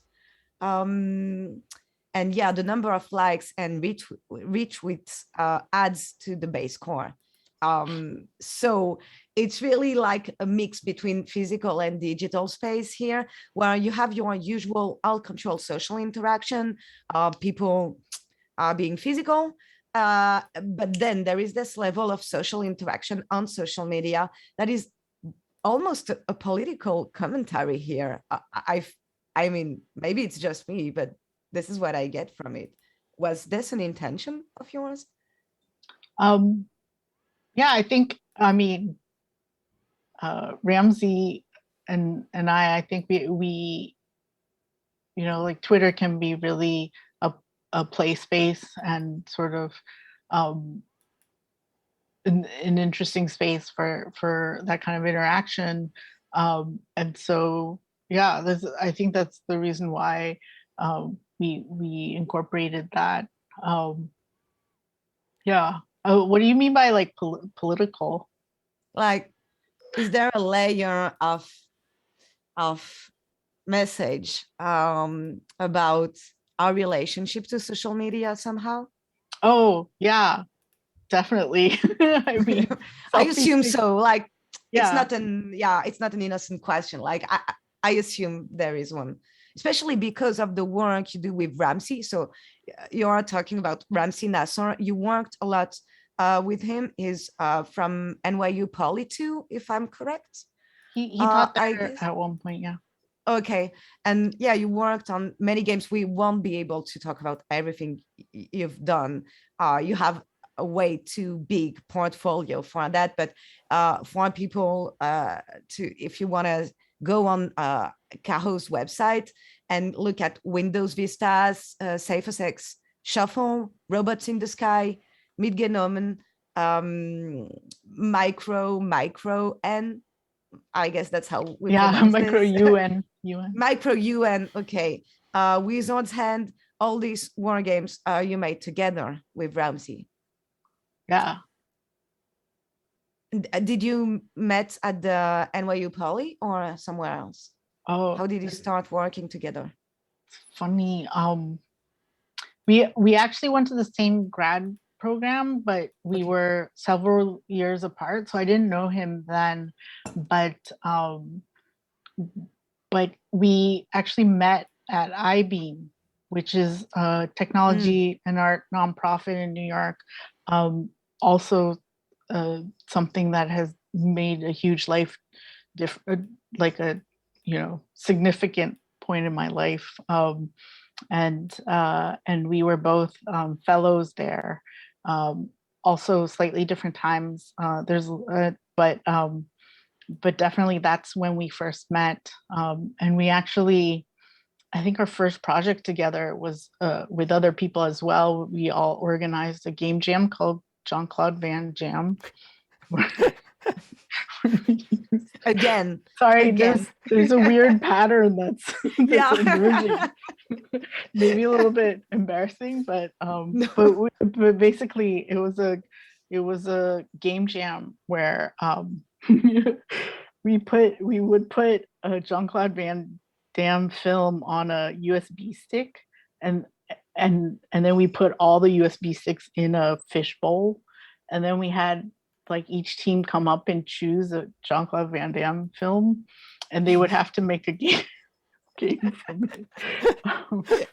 And yeah, the number of likes and retweets adds to the base score. So it's really like a mix between physical and digital space here, where you have your usual alt-control social interaction, people being physical, but then there is this level of social interaction on social media that is almost a political commentary here. I mean, maybe it's just me, but this is what I get from it. Was this an intention of yours? Yeah, I think, I mean, Ramsey and I think we, you know, like Twitter can be really a play space and sort of an interesting space for that kind of interaction. And so, yeah, I think that's the reason why we incorporated that. Yeah. Oh, what do you mean by like political? Like, is there a layer of message about our relationship to social media somehow? Oh, yeah, definitely. I mean, I assume so. Like, it's yeah. it's not an innocent question. Like, I assume there is one, especially because of the work you do with Ramsey. So you are talking about Ramsey Nassar. You worked a lot with him. Is from NYU Poly too, if I'm correct. He taught I there guess. at one point, yeah. Okay. And yeah, you worked on many games. We won't be able to talk about everything you've done. You have a way too big portfolio for that. But for people if you want to go on Kaho's website and look at Windows Vistas, SafeSX, Shuffle, Robots in the Sky, Midgenomen, Micro, and I guess that's how we Yeah, pronounce micro this. UN. Micro UN. Okay. Wizard's Hand. All these war games you made together with Ramsey. Yeah. Did you met at the NYU Poly or somewhere else? Oh, How did you start working together? funny. We actually went to the same grad program, but we Okay. were several years apart, so I didn't know him then. But but we actually met at iBeam, which is a Mm. technology and art nonprofit in New York. Also, something that has made a huge life like a significant point in my life. And we were both fellows there. Also, slightly different times. But definitely that's when we first met. And we actually, I think our first project together was with other people as well. We all organized a game jam called Jean-Claude Van Jam. Again. Sorry, Again. there's a weird pattern that's Yeah. emerging. Maybe a little bit embarrassing, but No. but basically it was a game jam where we would put a Jean-Claude Van Damme film on a USB stick, and then we put all the USB sticks in a fish bowl, and then we had like each team come up and choose a Jean-Claude Van Damme film, and they would have to make a game from it.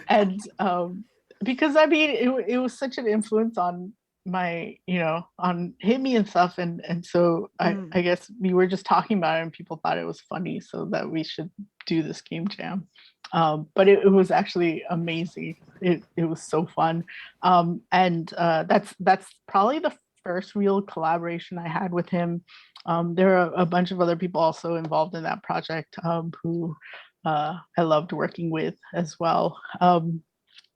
And because I mean it was such an influence on my on hit me and stuff, and so I guess we were just talking about it and people thought it was funny, so that we should do this game jam. But it was actually amazing. It was so fun. And that's probably the first real collaboration I had with him. There are a bunch of other people also involved in that project who I loved working with as well.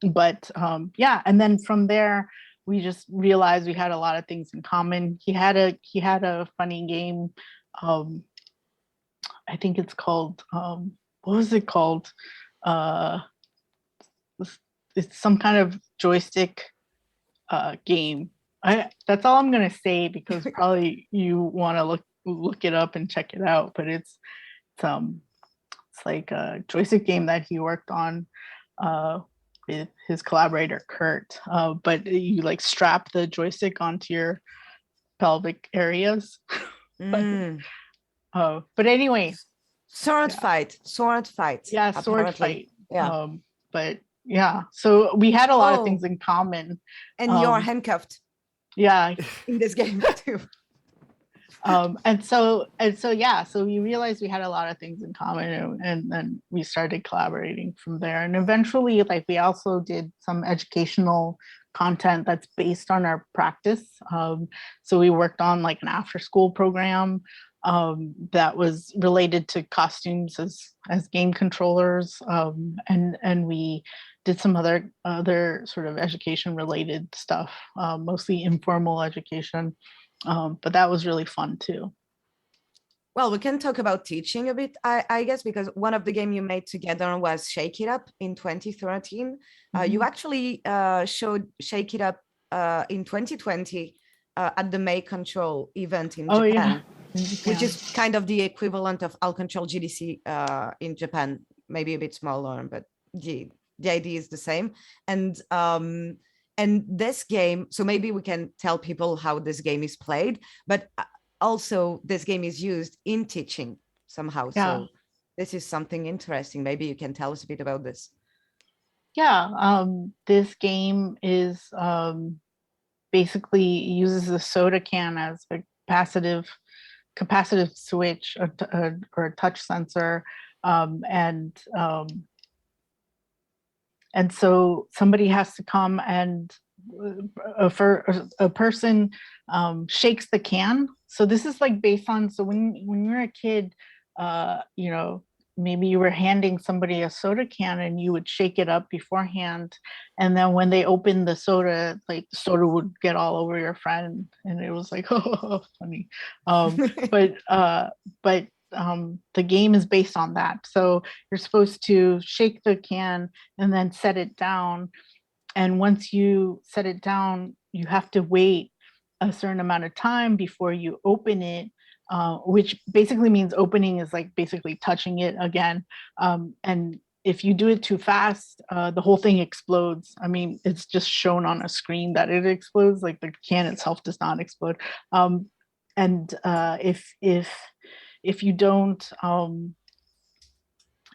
But yeah, and then from there we just realized we had a lot of things in common. He had a funny game. I think it's called what was it called? It's some kind of joystick game. That's all I'm gonna say, because probably you want to look it up and check it out. But it's like a joystick game that he worked on with his collaborator Kurt. But you like strap the joystick onto your pelvic areas. Mm. But anyway, Sword yeah. fight. Yeah, sword Apparently. fight. Yeah. But yeah, so we had a lot of Oh, things in common. and you're handcuffed Yeah. in this game too. So we realized we had a lot of things in common, and then we started collaborating from there. And eventually, like, we also did some educational content that's based on our practice. So we worked on like an after school program that was related to costumes as game controllers, and we did some other sort of education related stuff, mostly informal education. But that was really fun too. Well, we can talk about teaching a bit, I guess, because one of the game you made together was Shake It Up in 2013. You actually showed Shake It Up in 2020 at the May Control event in Japan, which is kind of the equivalent of All Control GDC in Japan, maybe a bit smaller, but the idea is the same. And this game, so maybe we can tell people how this game is played, but also this game is used in teaching somehow. Yeah. So this is something interesting. Maybe you can tell us a bit about this. Yeah, this game is basically uses a soda can as a capacitive switch or a touch sensor, and so somebody has to come and a person shakes the can. So this is like based on, so when you're a kid, you know, maybe you were handing somebody a soda can and you would shake it up beforehand, and then when they opened the soda, like the soda would get all over your friend, and it was like, oh, funny. But the game is based on that. So you're supposed to shake the can and then set it down. And once you set it down, you have to wait a certain amount of time before you open it, which basically means opening is like basically touching it again. And if you do it too fast, the whole thing explodes. I mean, it's just shown on a screen that it explodes, like the can itself does not explode. And if you don't,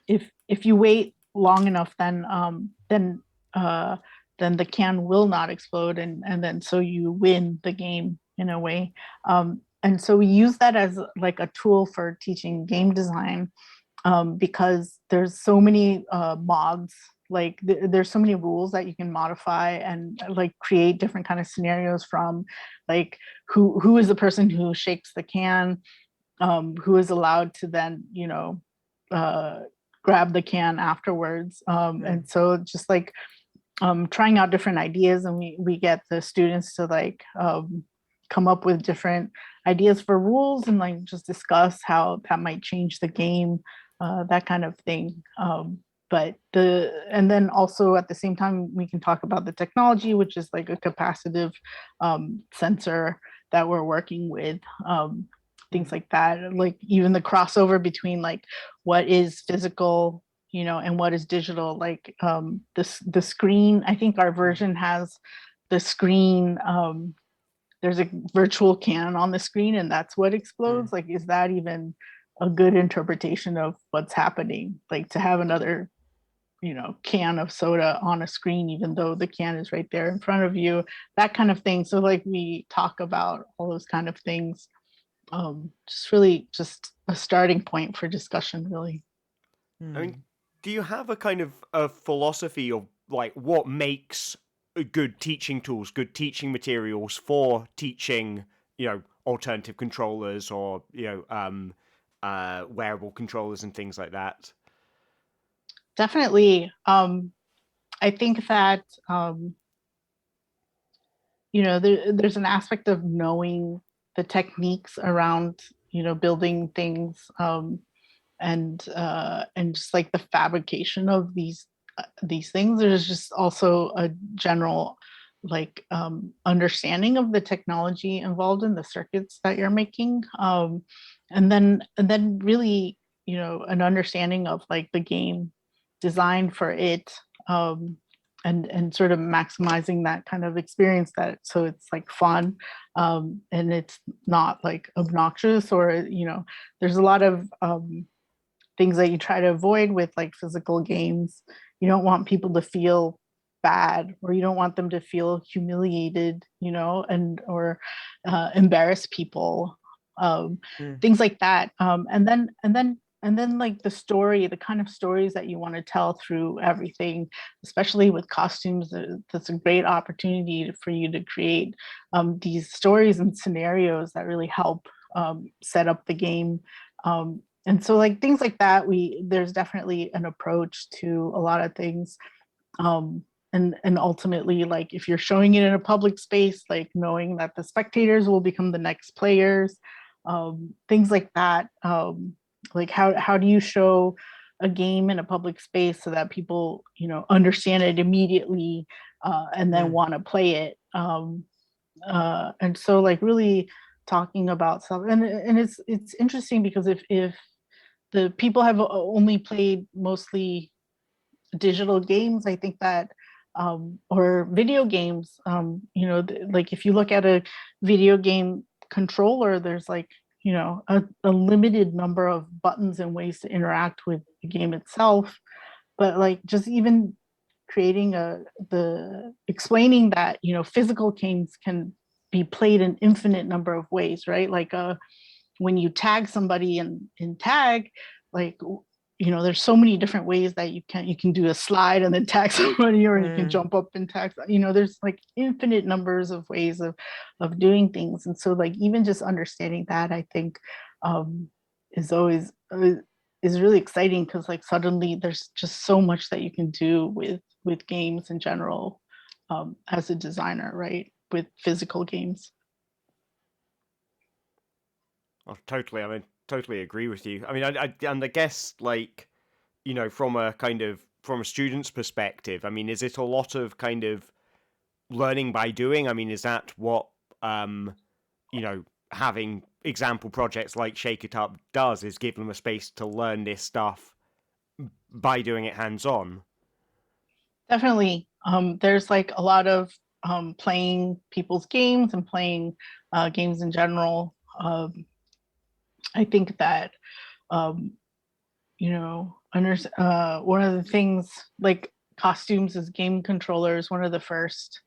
if you wait long enough, then the can will not explode, and then so you win the game in a way. And so we use that as like a tool for teaching game design, because there's so many mods, like there's so many rules that you can modify and like create different kind of scenarios from, like who is the person who shakes the can, who is allowed to then, you know, grab the can afterwards. And so just like trying out different ideas, and we get the students to like come up with different ideas for rules and like just discuss how that might change the game, that kind of thing. And then also at the same time, we can talk about the technology, which is like a capacitive sensor that we're working with, things like that. Like even the crossover between like what is physical, you know, and what is digital. Like the screen, I think our version has the screen, there's a virtual can on the screen and that's what explodes. Like, is that even a good interpretation of what's happening? Like to have another, you know, can of soda on a screen, even though the can is right there in front of you, that kind of thing. So like we talk about all those kind of things. Just really just a starting point for discussion, really. I mean, do you have a kind of a philosophy of like what makes good teaching tools, good teaching materials for teaching, you know, alternative controllers or, you know, wearable controllers and things like that? Definitely. I think that, you know, there's an aspect of knowing the techniques around, you know, building things, and just like the fabrication of these things. There's just also a general like understanding of the technology involved in the circuits that you're making, and then really, you know, an understanding of like the game design for it, and sort of maximizing that kind of experience, that so it's like fun, and it's not like obnoxious, or there's a lot of things that you try to avoid with like physical games. You don't want people to feel bad, or you don't want them to feel humiliated, and or embarrass people, things like that. And then like the story, the kind of stories that you want to tell through everything, especially with costumes, that's a great opportunity for you to create these stories and scenarios that really help set up the game. And so like things like that, there's definitely an approach to a lot of things. And ultimately, like if you're showing it in a public space, like knowing that the spectators will become the next players, things like that. Like how do you show a game in a public space so that people understand it immediately, and then want to play it. And so like really talking about stuff, and it's interesting because if the people have only played mostly digital games, I think that or video games, like if you look at a video game controller, there's like a limited number of buttons and ways to interact with the game itself. But like just even creating explaining that physical games can be played an infinite number of ways, right? Like when you tag somebody in tag, like there's so many different ways that you can do a slide and then tag somebody, or you can jump up and tag, there's like infinite numbers of ways of doing things. And so like even just understanding that, I think is always is really exciting, because like suddenly there's just so much that you can do with games in general, as a designer, right, with physical games. Oh, totally. I mean, totally agree with you. I mean, and I guess like, from a student's perspective, I mean, is it a lot of kind of learning by doing? I mean, is that what, having example projects like Shake It Up does, is give them a space to learn this stuff by doing it hands-on? Definitely. There's like a lot of playing people's games and playing games in general. I think that one of the things, like costumes as game controllers, one of the first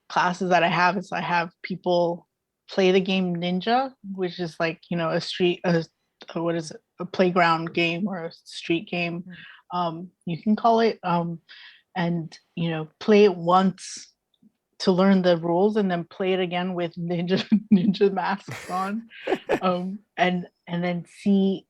classes that I have is I have people play the game Ninja, which is like what is it, a playground game or a street game, you can call it, and play it once to learn the rules, and then play it again with ninja masks on, and then see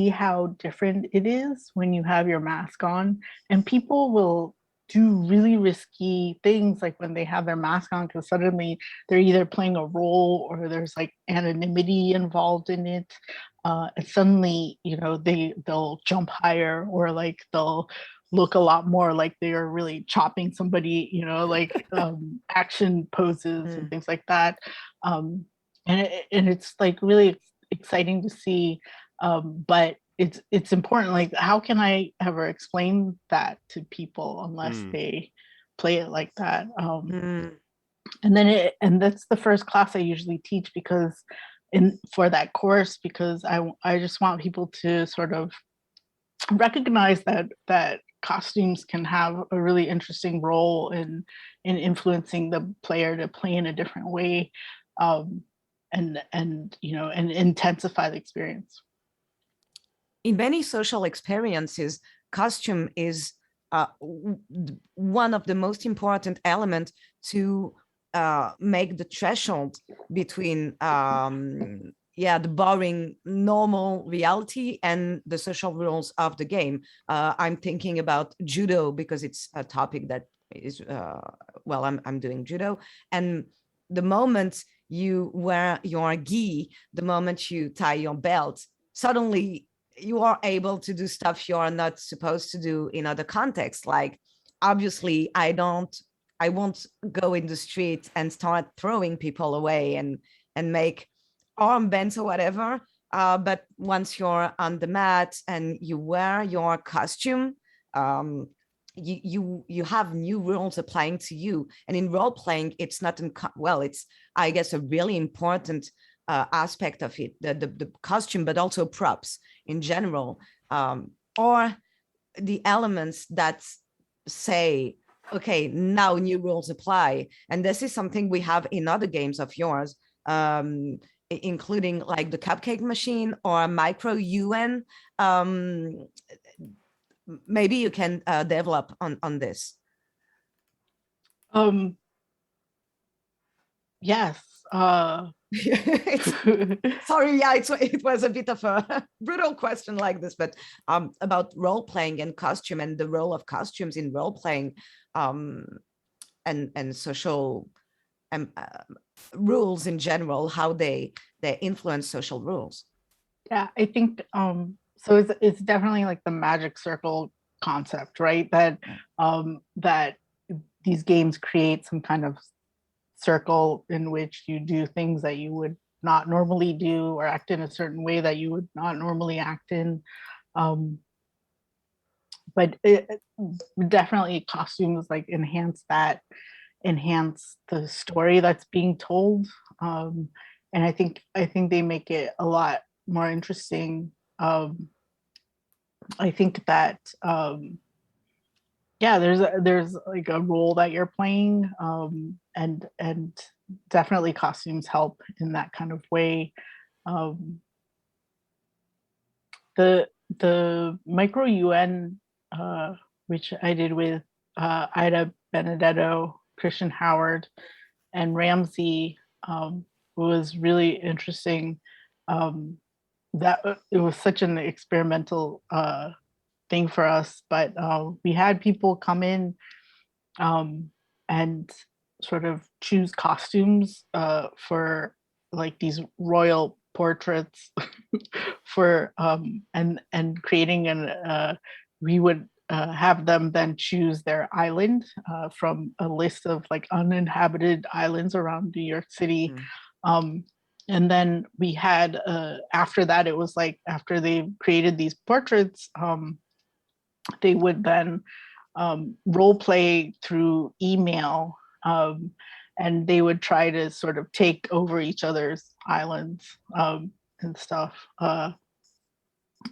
how different it is when you have your mask on. And people will do really risky things like when they have their mask on, because suddenly they're either playing a role or there's like anonymity involved in it, and suddenly they'll jump higher, or like they'll look a lot more like they are really chopping somebody, like action poses and things like that. And it's like really exciting to see, but it's important, like how can I ever explain that to people unless they play it like that. And that's the first class I usually teach, because for that course, because I just want people to sort of recognize that costumes can have a really interesting role in influencing the player to play in a different way, and intensify the experience. In many social experiences, costume is one of the most important elements to make the threshold between the boring normal reality and the social rules of the game. I'm thinking about judo because it's a topic that is I'm doing judo, and the moment you wear your gi, the moment you tie your belt, suddenly you are able to do stuff you are not supposed to do in other contexts. Like obviously I won't go in the street and start throwing people away and make armbands or whatever. But once you're on the mat and you wear your costume, you have new rules applying to you, and in role playing it's not well, it's, I guess, a really important aspect of it, the costume, but also props in general, or the elements that say, okay, now new rules apply. And this is something we have in other games of yours, including like the cupcake machine or micro UN. um, Maybe you can develop on this. Yes. Sorry, yeah, it was a bit of a brutal question like this, but about role playing and costume and the role of costumes in role playing, and social rules in general, how they influence social rules. Yeah, I think so it's definitely like the magic circle concept, right? That that these games create some kind of circle in which you do things that you would not normally do, or act in a certain way that you would not normally act in. But definitely costumes like enhance the story that's being told. And I think they make it a lot more interesting. I think that yeah, there's like a role that you're playing, and definitely costumes help in that kind of way. The micro UN, which I did with Ida Benedetto, Christian Howard, and Ramsey, was really interesting. That it was such an experimental thing for us, but we had people come in and sort of choose costumes for like these royal portraits for and creating an we would have them then choose their island from a list of like uninhabited islands around New York City. And then we had after that, it was like after they created these portraits, they would then role play through email, and they would try to sort of take over each other's islands and stuff. And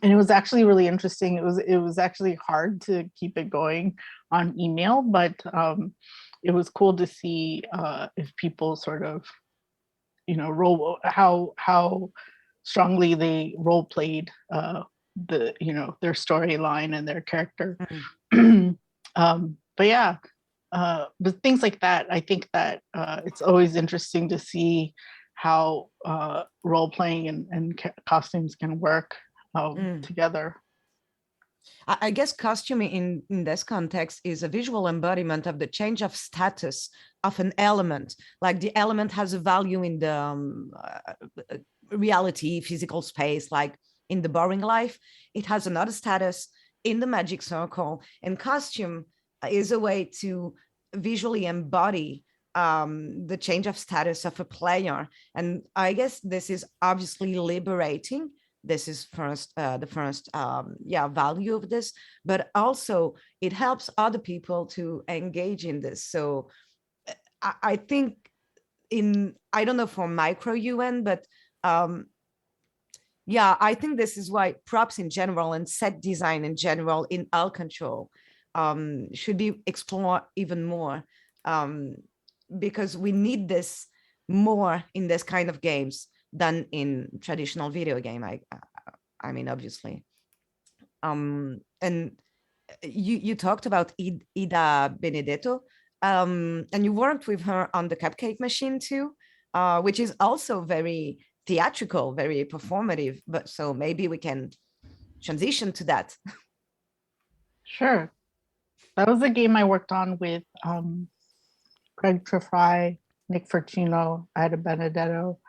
it was actually really interesting. It was actually hard to keep it going on email, but it was cool to see if people sort of, how strongly they role played their storyline and their character. But yeah, but things like that, I think that it's always interesting to see how role playing and costumes can work together. I guess costuming in this context is a visual embodiment of the change of status of an element. Like the element has a value in the reality, physical space, like in the boring life. It has another status in the magic circle, and costume is a way to visually embody the change of status of a player. And I guess this is obviously liberating. This is the first value of this, but also it helps other people to engage in this. So I think I don't know for micro UN, but yeah, I think this is why props in general and set design in general in all control should be explored even more, because we need this more in this kind of games than in traditional video game. I mean, obviously. And you talked about Ida Benedetto, and you worked with her on the Cupcake Machine too, which is also very theatrical, very performative. But so maybe we can transition to that. Sure. That was a game I worked on with Greg Trefry, Nick Fortino, Ida Benedetto.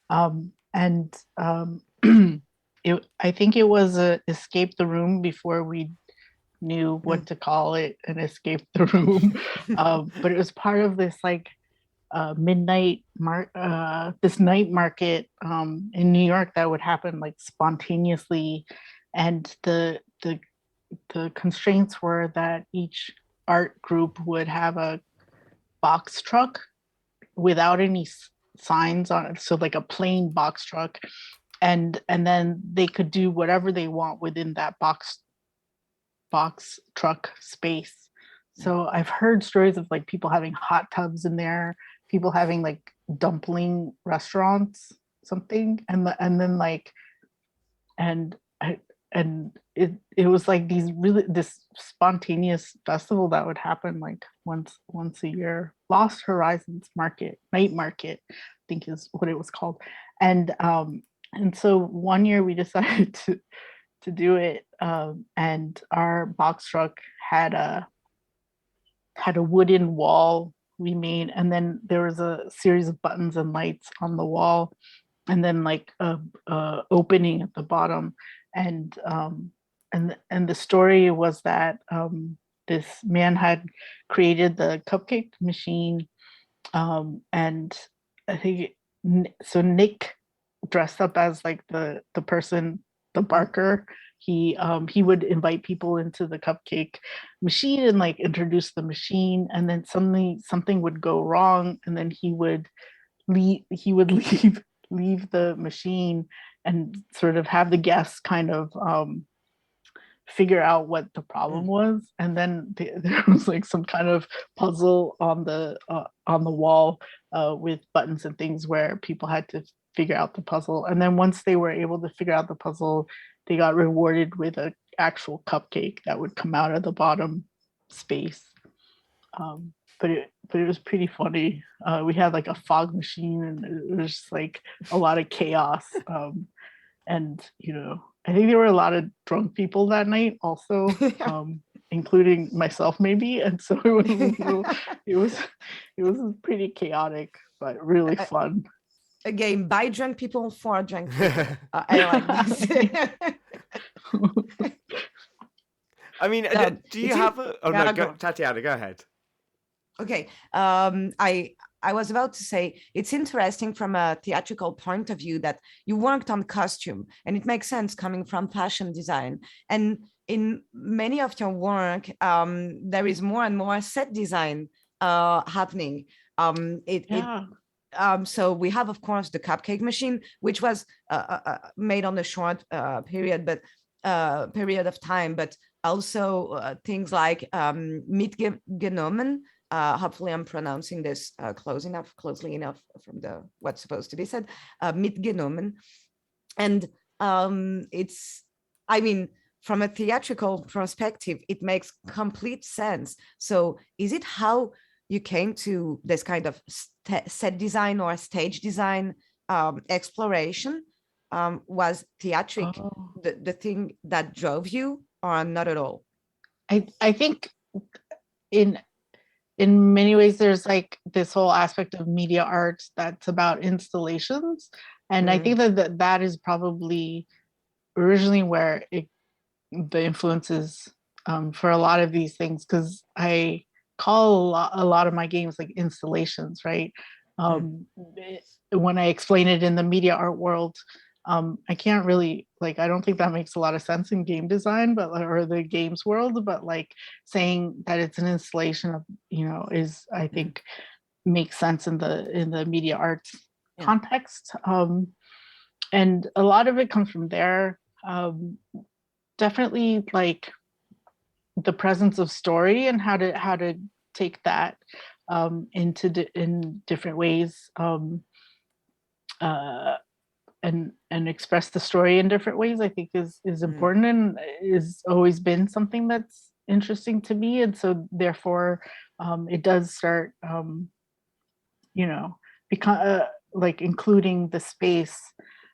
And I think it was a escape the room before we knew what to call it, an escape the room. But it was part of this like this night market in New York that would happen like spontaneously, and the constraints were that each art group would have a box truck without any signs on it, so like a plain box truck, and then they could do whatever they want within that box truck space. So I've heard stories of like people having hot tubs in there, people having like dumpling restaurants, something, and then like and and it was like this spontaneous festival that would happen like once a year. Lost Horizons night market, I think is what it was called. And so one year we decided to do it, and our box truck had a wooden wall we made, and then there was a series of buttons and lights on the wall, and then like a opening at the bottom, and the story was that this man had created the cupcake machine, and I think so Nick dressed up as like the person, the barker. He would invite people into the cupcake machine and like introduce the machine, and then something would go wrong, and then he would leave leave the machine and sort of have the guests kind of figure out what the problem was, and then there was like some kind of puzzle on the wall with buttons and things where people had to figure out the puzzle, and then once they were able to figure out the puzzle, they got rewarded with an actual cupcake that would come out of the bottom space. But it was pretty funny. We had like a fog machine, and it was just like a lot of chaos. And I think there were a lot of drunk people that night also, including myself maybe. And so it was pretty chaotic, but really fun. Again, by drunk people for drunk people. I like this. I mean, do you have a? Oh no, Tatiana, go ahead. Okay, I was about to say it's interesting from a theatrical point of view that you worked on costume, and it makes sense coming from fashion design. And in many of your work, there is more and more set design happening. So we have, of course, the cupcake machine, which was made on a short period of time, but also things like mitgenommen. Hopefully I'm pronouncing this closely enough from what's supposed to be said, mitgenommen. And from a theatrical perspective, it makes complete sense. So is it how you came to this kind of set design or stage design exploration? Was theatric the thing that drove you, or not at all? I think in many ways there's like this whole aspect of media arts that's about installations, and I think that is probably originally where the influences for a lot of these things, because I call a lot of my games like installations, right? When I explain it in the media art world, I can't really, like, I don't think that makes a lot of sense in game design, or the games world, but like saying that it's an installation of, is, I think, makes sense in the media arts context. And a lot of it comes from there. Definitely like the presence of story and how to take that in different ways, and express the story in different ways, I think is important, and is always been something that's interesting to me. And so therefore it does start like including the space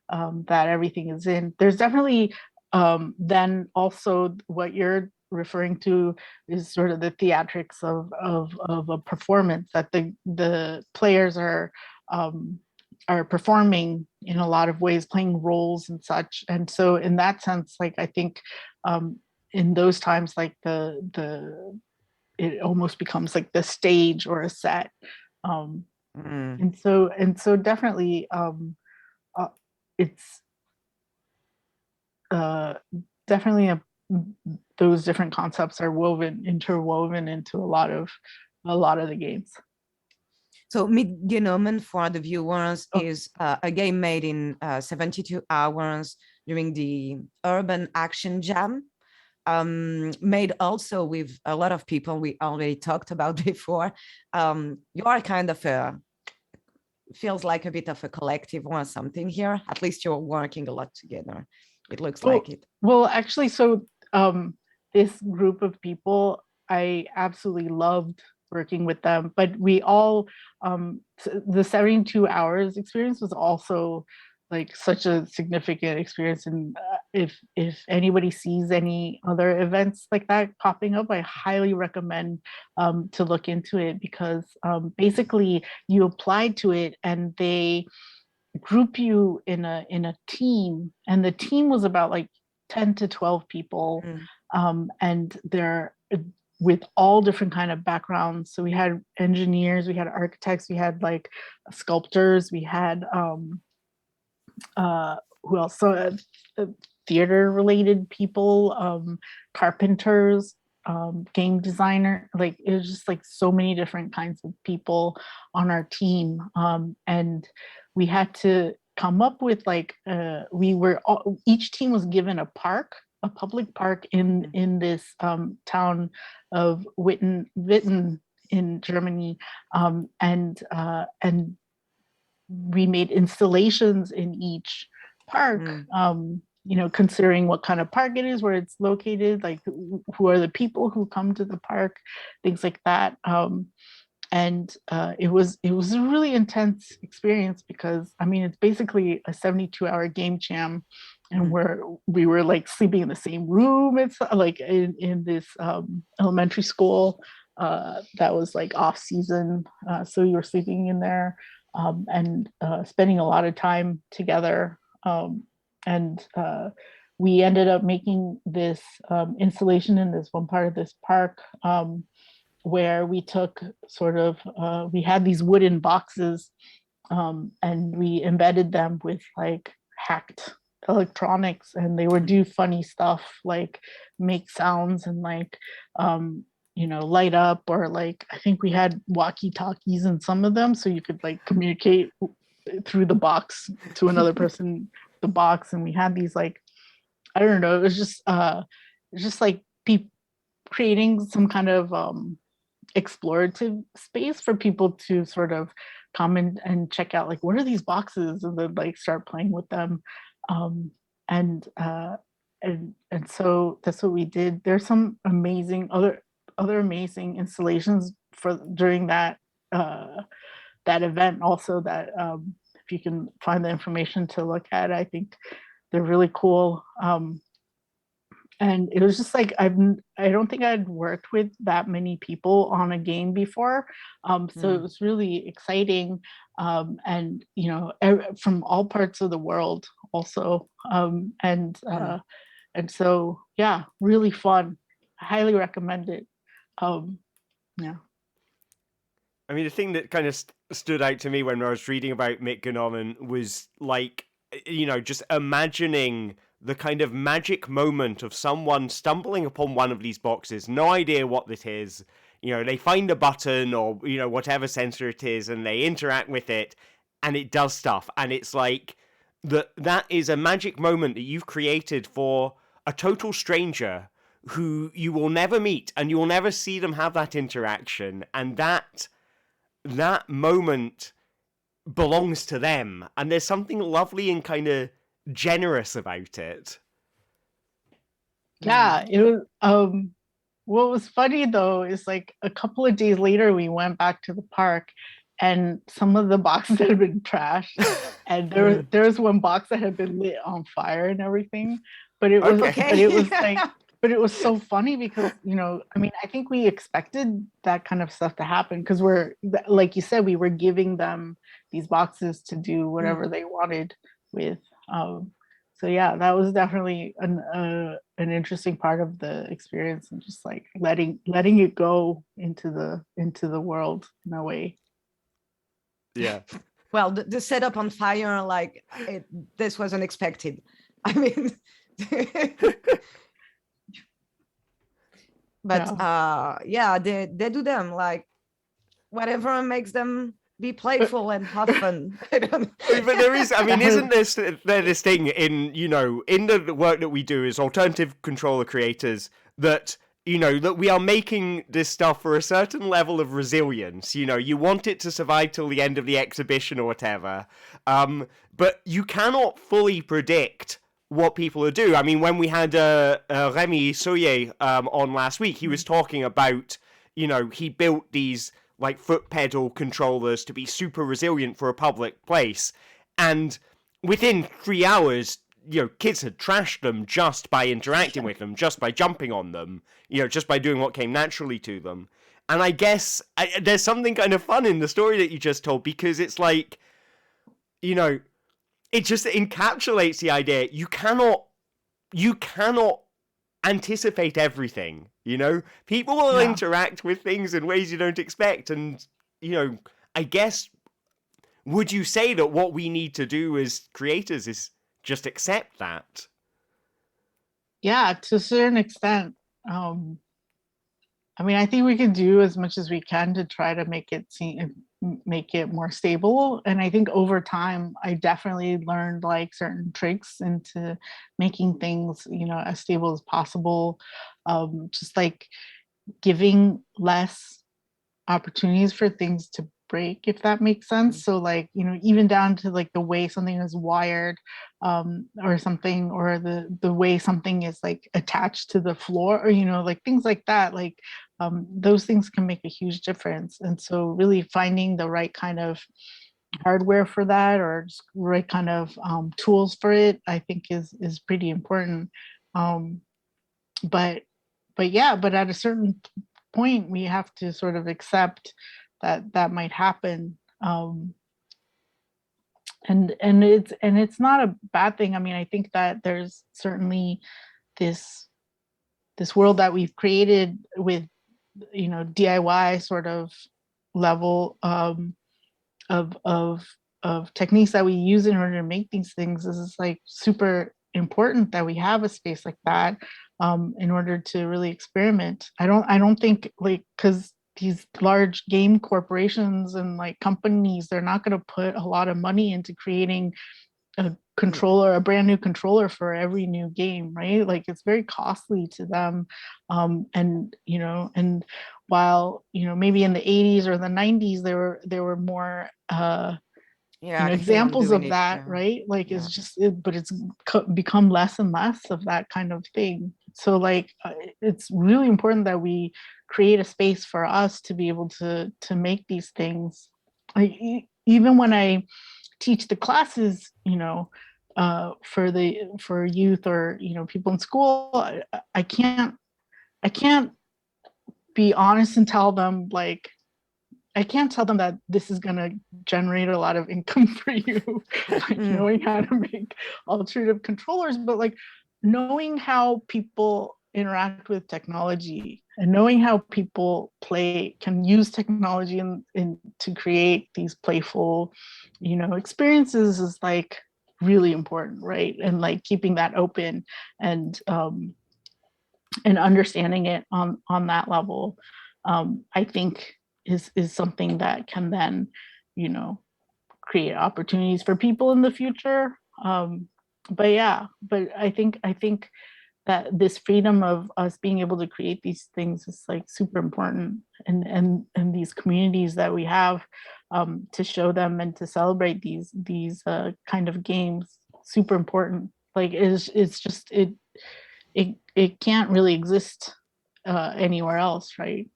that everything is in. There's definitely then also what you're referring to is sort of the theatrics of a performance that the players are performing in a lot of ways, playing roles and such. And so in that sense, like, I think in those times, like it almost becomes like the stage or a set. And so definitely it's definitely those different concepts are interwoven into a lot of the games. So Mitgenommen, for the viewers, is a game made in 72 hours during the Urban Action Jam, made also with a lot of people we already talked about before. You are kind of feels like a bit of a collective or something here. At least you're working a lot together. It looks like it. Well, actually, so this group of people, I absolutely loved working with them, but we all, the 72 hours experience was also like such a significant experience. And if anybody sees any other events like that popping up, I highly recommend to look into it, because basically you apply to it and they group you in a team, and the team was about like 10 to 12 people, and they're with all different kind of backgrounds. So we had engineers, we had architects, we had like sculptors, we had who else? So theater related people, carpenters, game designer. Like it was just like so many different kinds of people on our team, and we had to come up with like each team was given a public park in this town of Witten in Germany, and we made installations in each park, considering what kind of park it is, where it's located, like who are the people who come to the park, things like that. And it was a really intense experience, because I mean, it's basically a 72-hour game jam, and we were like sleeping in the same room. It's like in this elementary school that was like off season, so you were sleeping in there, and spending a lot of time together. And we ended up making this installation in this one part of this park, where we took sort of, we had these wooden boxes, and we embedded them with like hacked electronics, and they would do funny stuff like make sounds and like, light up, or like, I think we had walkie-talkies in some of them, so you could like communicate through the box to another person, the box. And we had these like, I don't know, it was just like creating some kind of explorative space for people to sort of come and check out, like, what are these boxes, and then like start playing with them. And so that's what we did. There's some amazing other amazing installations during that event also, that if you can find the information to look at, I think they're really cool. And it was just like, I don't think I'd worked with that many people on a game before. So it was really exciting. And, from all parts of the world also. And so, yeah, really fun. I highly recommend it. Yeah. I mean, the thing that kind of stood out to me when I was reading about Mitgenommen was like, just imagining the kind of magic moment of someone stumbling upon one of these boxes, no idea what it is. They find a button or, whatever sensor it is, and they interact with it, and it does stuff. And it's like that is a magic moment that you've created for a total stranger who you will never meet, and you will never see them have that interaction. And that moment belongs to them. And there's something lovely and kind of generous about it. Yeah, it was. What was funny though is like a couple of days later we went back to the park, and some of the boxes had been trashed, and there was one box that had been lit on fire and everything. But it was but it was so funny because I mean, I think we expected that kind of stuff to happen, because we're, like you said, we were giving them these boxes to do whatever they wanted with. So yeah, that was definitely an interesting part of the experience, and just like letting it go into the world in a way. Yeah. Well, the setup on fire, like this was unexpected. I mean, But yeah, they do them like whatever makes them be playful and have fun. I don't But there is, I mean, isn't there this thing in, you know, in the work that we do as alternative controller creators that, you know, that we are making this stuff for a certain level of resilience. You know, you want it to survive till the end of the exhibition or whatever. But you cannot fully predict what people will do. I mean, when we had Remy Soye on last week, he was talking about, you know, he built these like foot pedal controllers to be super resilient for a public place. And within 3 hours, you know, kids had trashed them just by interacting with them, just by jumping on them, you know, just by doing what came naturally to them. And I guess there's something kind of fun in the story that you just told, because it's like, you know, it just encapsulates the idea you cannot anticipate everything, you know? People will interact with things in ways you don't expect. And, you know, I guess, would you say that what we need to do as creators is just accept that? Yeah, to a certain extent. I mean, I think we can do as much as we can to try to make it more stable. And I think over time, I definitely learned like certain tricks into making things, you know, as stable as possible. Just like giving less opportunities for things to break, if that makes sense. So like, you know, even down to like the way something is wired, or something, or the way something is like attached to the floor, or, you know, like things like that, like those things can make a huge difference. And so really finding the right kind of hardware for that, or just right kind of tools for it, I think is pretty important. But at a certain point, we have to sort of accept that might happen. And it's not a bad thing. I mean, I think that there's certainly this world that we've created with, you know, DIY sort of level of techniques that we use in order to make these things. This is like super important that we have a space like that in order to really experiment. I don't think, like, because these large game corporations and like companies, they're not going to put a lot of money into creating a brand new controller for every new game, right? Like it's very costly to them. And, you know, and while, you know, maybe in the 80s or the 90s, there were more, you know, examples of that, right? Like it's just, but it's become less and less of that kind of thing. So like, it's really important that we create a space for us to be able to make these things. Like even when I teach the classes, you know, for youth, or, you know, people in school, I can't be honest and tell them, like, I can't tell them that this is going to generate a lot of income for you, like knowing how to make alternative controllers, but like knowing how people interact with technology and knowing how people can use technology in to create these playful, you know, experiences is like really important, right? And like keeping that open and understanding it on that level, I think is something that can then, you know, create opportunities for people in the future. But I think that this freedom of us being able to create these things is like super important, and these communities that we have, to show them and to celebrate these kind of games, super important. Like it's just it can't really exist anywhere else, right?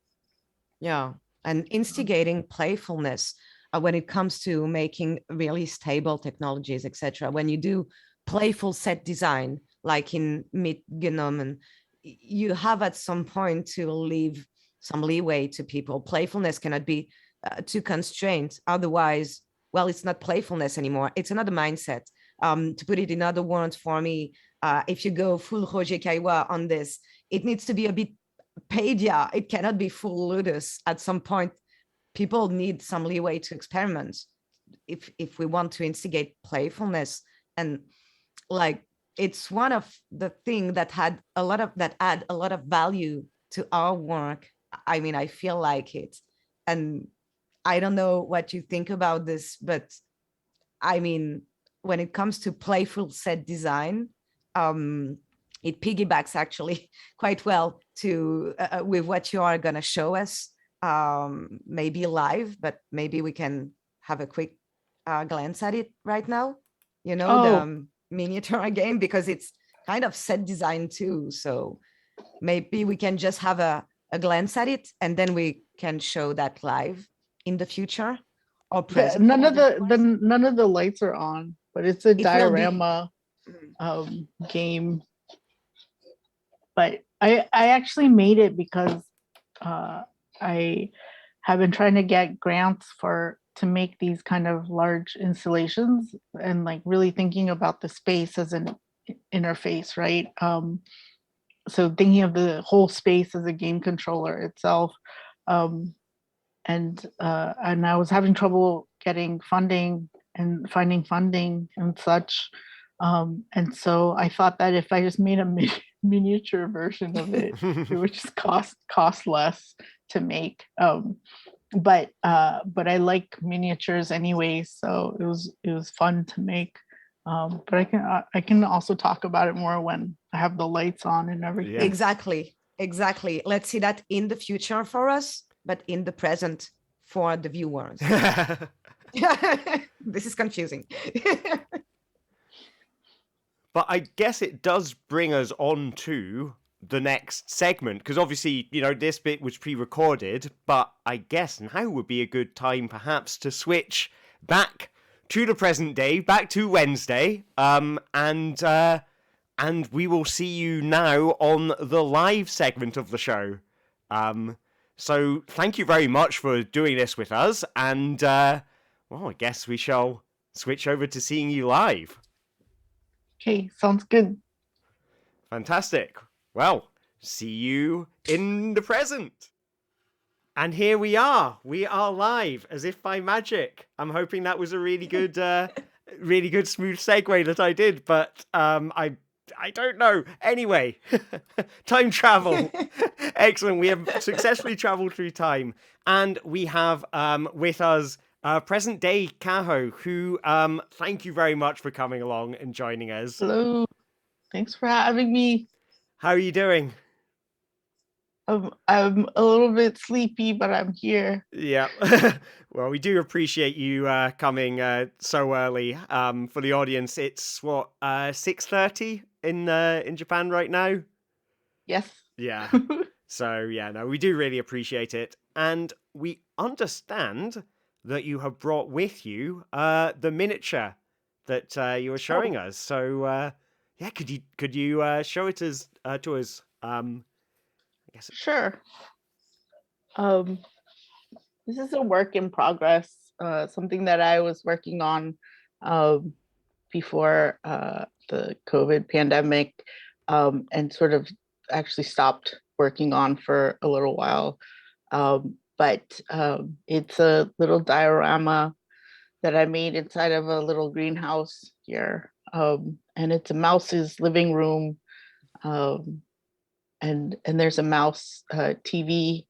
Yeah, and instigating playfulness when it comes to making really stable technologies, etc. When you do playful set design, like in mid-GNOME, and you have at some point to leave some leeway to people. Playfulness cannot be too constrained. Otherwise, well, it's not playfulness anymore. It's another mindset. To put it in other words for me, if you go full Roger Caillois on this, it needs to be a bit Padia. It cannot be full Ludus. At some point, people need some leeway to experiment if we want to instigate playfulness. And like, it's one of the things that add a lot of value to our work. I mean, I feel like it. And I don't know what you think about this, but I mean, when it comes to playful set design, it piggybacks actually quite well to with what you are going to show us, maybe live, but maybe we can have a quick glance at it right now. You know, the Oh, miniature game, because it's kind of set design too. So maybe we can just have a glance at it, and then we can show that live in the future or yeah, present for the viewers. none of the lights are on, but it's a It will be. diorama game. But I actually made it because I have been trying to get grants to make these kind of large installations, and like really thinking about the space as an interface, right? So thinking of the whole space as a game controller itself. Um, and I was having trouble getting funding and finding funding and such. And so I thought that if I just made a miniature version of it, it would just cost less to make. But I like miniatures anyway, so it was fun to make. But I can also talk about it more when I have the lights on and everything. Yeah. Exactly. Let's see that in the future for us, but in the present for the viewers. This is confusing. But I guess it does bring us on to the next segment, because obviously, you know, this bit was pre-recorded, but I guess now would be a good time perhaps to switch back to the present day, back to Wednesday, and we will see you now on the live segment of the show. So thank you very much for doing this with us, and well, I guess we shall switch over to seeing you live. Okay, sounds good. Fantastic. Well, see you in the present. And here we are. We are live, as if by magic. I'm hoping that was a really good, smooth segue that I did, but I don't know. Anyway, time travel. Excellent. We have successfully traveled through time, and we have with us present day Kaho, who thank you very much for coming along and joining us. Hello. Thanks for having me. How are you doing? I'm a little bit sleepy, but I'm here. Yeah. Well, we do appreciate you coming so early. For the audience, it's what 6:30 in Japan right now. Yes. Yeah. So yeah, no, we do really appreciate it, and we understand that you have brought with you the miniature that you were showing us. So yeah, could you show it to us? I guess. Sure. This is a work in progress, something that I was working on before the COVID pandemic, and sort of actually stopped working on for a little while. But it's a little diorama that I made inside of a little greenhouse here. And it's a mouse's living room. And there's a mouse TV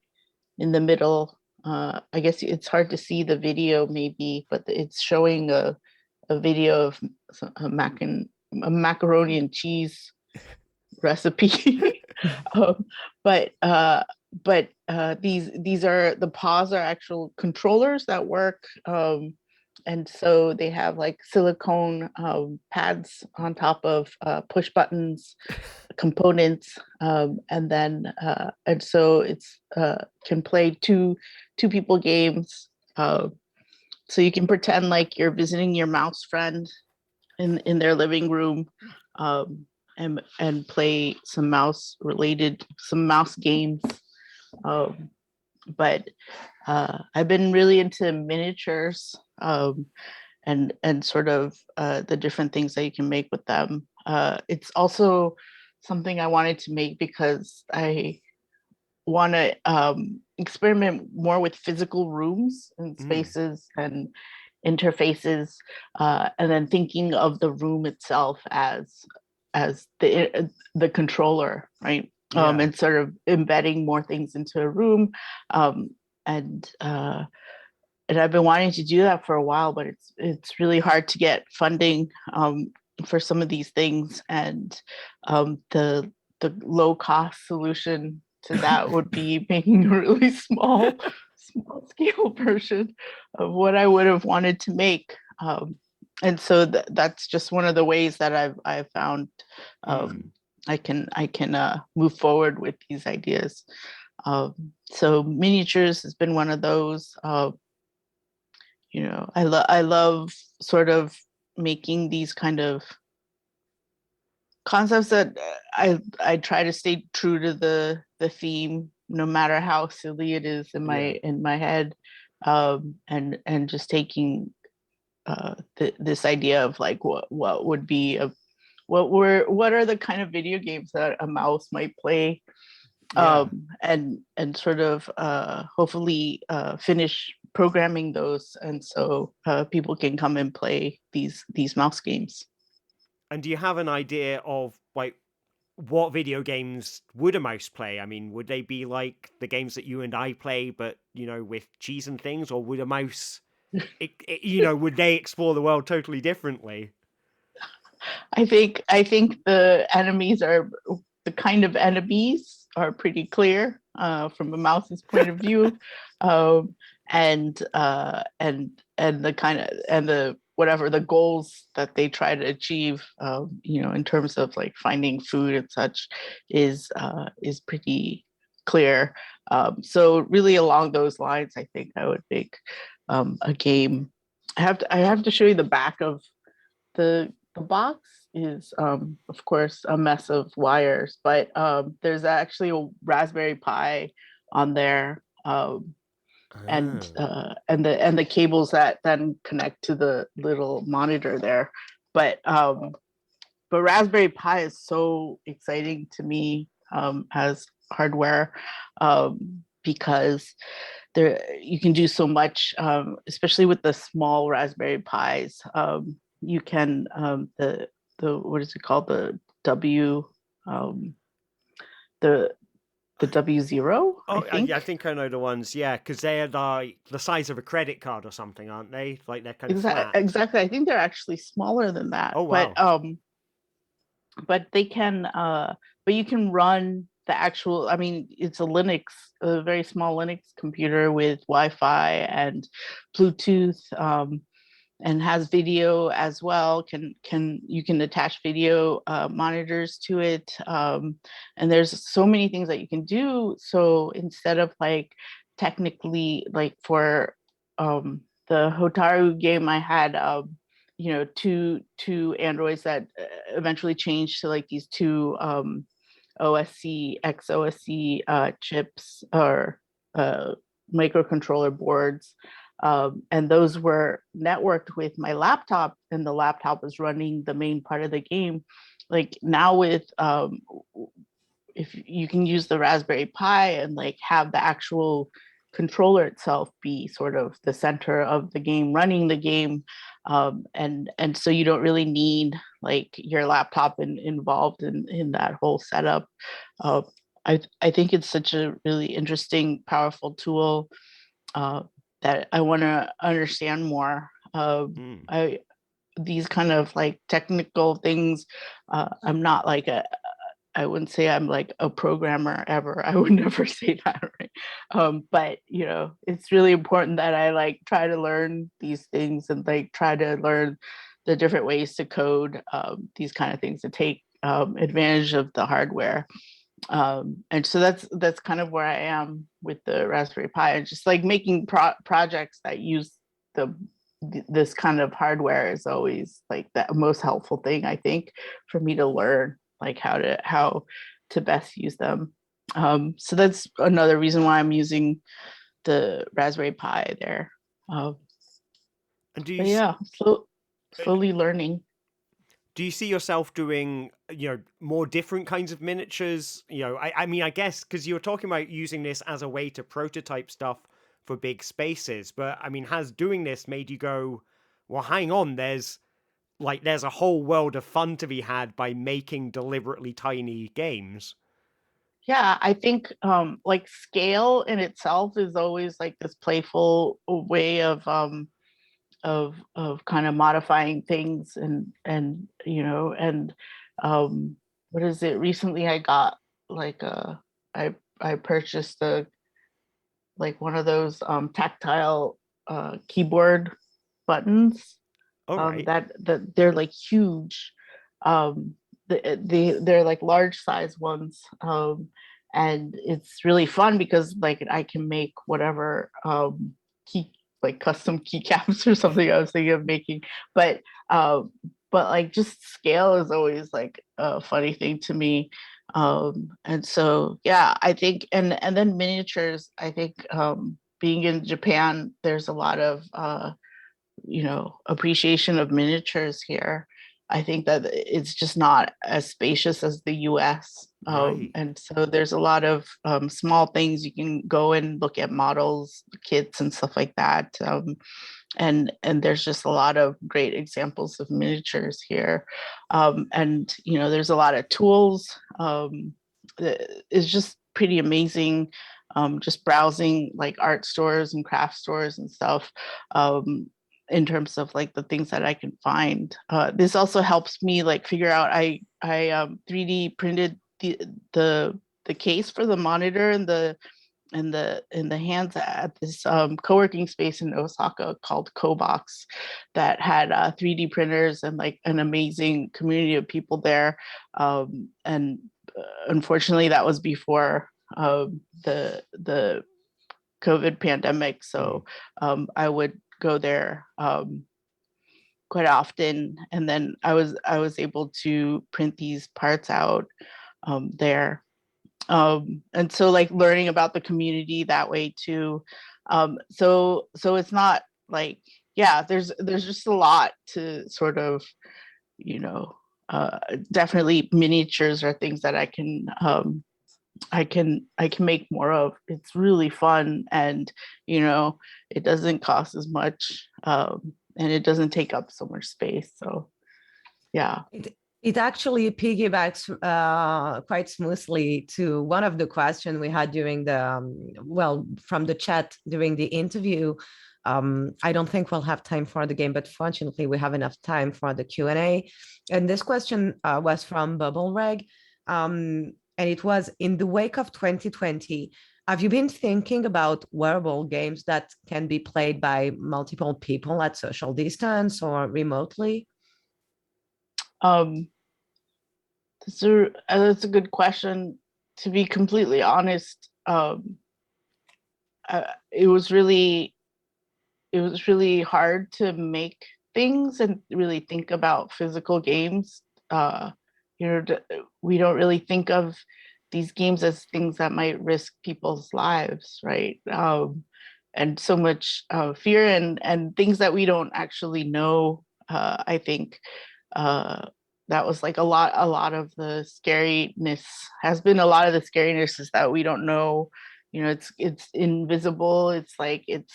in the middle. I guess it's hard to see the video maybe, but it's showing a video of a macaroni and cheese recipe. But these are, the paws are actual controllers that work. And so they have like silicone pads on top of push buttons, components, and then and so it's can play two people games. So you can pretend like you're visiting your mouse friend in their living room, and play some mouse games. But I've been really into miniatures, and sort of the different things that you can make with them. It's also something I wanted to make because I want to experiment more with physical rooms and spaces and interfaces, and then thinking of the room itself as the controller, right? Yeah. and sort of embedding more things into a room. Um, and I've been wanting to do that for a while, but it's really hard to get funding for some of these things. And the low cost solution to that would be making a really small scale version of what I would have wanted to make. And so that's just one of the ways that I've found I can move forward with these ideas. So miniatures has been one of those. I love sort of making these kind of concepts that I try to stay true to the theme, no matter how silly it is in my head, and just taking this idea of like what would be what are the kind of video games that a mouse might play, and sort of hopefully finish programming those, and so people can come and play these mouse games. And do you have an idea of like what video games would a mouse play? I mean, would they be like the games that you and I play, but with cheese and things, or would a mouse, would they explore the world totally differently? I think the enemies are the kind of enemies are pretty clear from a mouse's point of view, and the kind of and the whatever the goals that they try to achieve, in terms of like finding food and such, is pretty clear. So really along those lines, I think I would make a game. I have to show you the back of the box. Is of course a mess of wires, but there's actually a Raspberry Pi on there, and the cables that then connect to the little monitor there. But Raspberry Pi is so exciting to me as hardware, because you can do so much, especially with the small Raspberry Pis. You can the what is it called, the W the W0, I think I know the ones, because they're like the size of a credit card or something, aren't they? Like they're kind of flat. Exactly. I think they're actually smaller than that. Oh wow. But they can but you can run the actual, I mean, it's a very small Linux computer with Wi-Fi and Bluetooth, and has video as well. You can attach video monitors to it, and there's so many things that you can do. So instead of like technically, like for the Hotaru game, I had two androids that eventually changed to like these two OSC XOSC chips, or microcontroller boards. And those were networked with my laptop, and the laptop was running the main part of the game. Like now with if you can use the Raspberry Pi and like have the actual controller itself be sort of the center of the game, running the game, and so you don't really need like your laptop involved in that whole setup. I think it's such a really interesting, powerful tool that I want to understand more. These kind of like technical things, I'm not like I wouldn't say I'm like a programmer ever. I would never say that, right? But it's really important that I like try to learn these things and like try to learn the different ways to code these kind of things, to take advantage of the hardware. And so that's kind of where I am with the Raspberry Pi, and just like making projects that use this kind of hardware is always like the most helpful thing, I think, for me to learn like how to best use them. So that's another reason why I'm using the Raspberry Pi there. And Slowly learning. Do you see yourself doing, more different kinds of miniatures? I mean, I guess because you were talking about using this as a way to prototype stuff for big spaces, but I mean, has doing this made you go, well, hang on, there's a whole world of fun to be had by making deliberately tiny games? Yeah, I think like scale in itself is always like this playful way of kind of modifying things and you know and what is it? Recently I got like I purchased a like one of those tactile keyboard buttons All right. that they're like huge. Um, they're like large size ones, and it's really fun because like I can make whatever key like custom keycaps or something I was thinking of making, but uh, but like just scale is always like a funny thing to me. And so yeah, I think and then miniatures. I think being in Japan, there's a lot of you know, appreciation of miniatures here. I think that it's just not as spacious as the US. Right. And so there's a lot of small things you can go and look at models, kits, and stuff like that. And there's just a lot of great examples of miniatures here. And, you know, there's a lot of tools. It's just pretty amazing. Just browsing like art stores and craft stores and stuff. In terms of like the things that I can find. This also helps me like figure out. I 3D printed the case for the monitor and the hands at this co-working space in Osaka called Kobox that had 3D printers and like an amazing community of people there. And unfortunately, that was before the COVID pandemic. So I would go there quite often, and then I was able to print these parts out there, and so like learning about the community that way too. So it's not like yeah, there's just a lot to sort of you know definitely miniatures are things that I can make more of. It's really fun, and you know, it doesn't cost as much, and it doesn't take up so much space. So yeah. It actually piggybacks quite smoothly to one of the questions we had during the, well, from the chat during the interview. I don't think we'll have time for the game, but fortunately we have enough time for the Q&A. And this question was from Bubble Reg. And it was, in the wake of 2020, have you been thinking about wearable games that can be played by multiple people at social distance or remotely? Um, that's a good question. To be completely honest, it was really hard to make things and really think about physical games. Uh, you know, we don't really think of these games as things that might risk people's lives, right? And so much fear and things that we don't actually know. I think uh, that was like a lot of the scariness has been a lot of the scariness is that we don't know. You know, it's invisible. It's like it's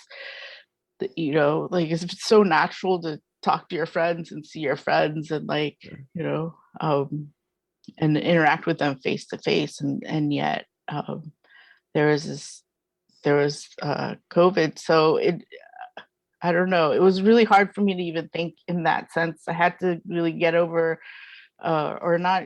you know, like it's so natural to talk to your friends and see your friends and like, you know, and interact with them face to face. And yet there was this, there was COVID. So I don't know, it was really hard for me to even think in that sense. I had to really get over, or not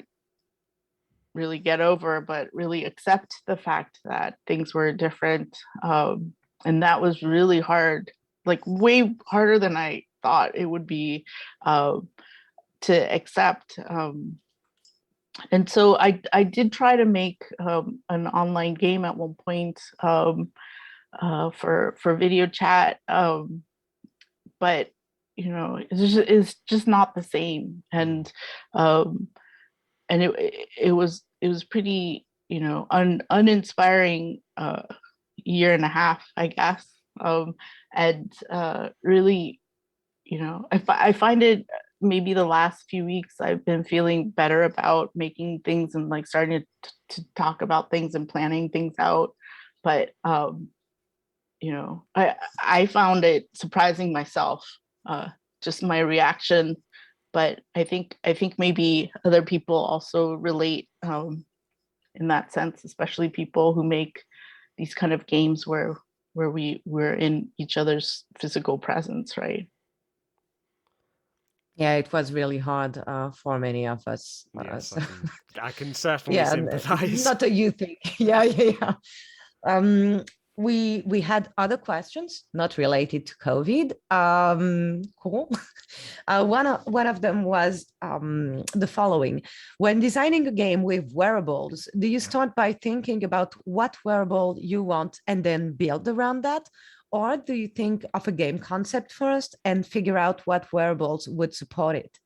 really get over, but really accept the fact that things were different. And that was really hard, like way harder than I thought it would be uh, to accept. And so I did try to make an online game at one point for video chat, but you know it's just not the same. Um, and it was pretty uninspiring year and a half, I guess. And really, I find it maybe the last few weeks I've been feeling better about making things and like starting to talk about things and planning things out. But I found it surprising myself, just my reaction. But I think maybe other people also relate, in that sense, especially people who make these kind of games where we're in each other's physical presence, right? Yeah, it was really hard for many of us. Yes, So, I can certainly yeah, sympathize. not a you thing. Yeah, yeah, yeah. We had other questions not related to COVID. Cool. One of them was the following: when designing a game with wearables, do you start by thinking about what wearable you want and then build around that, or do you think of a game concept first and figure out what wearables would support it?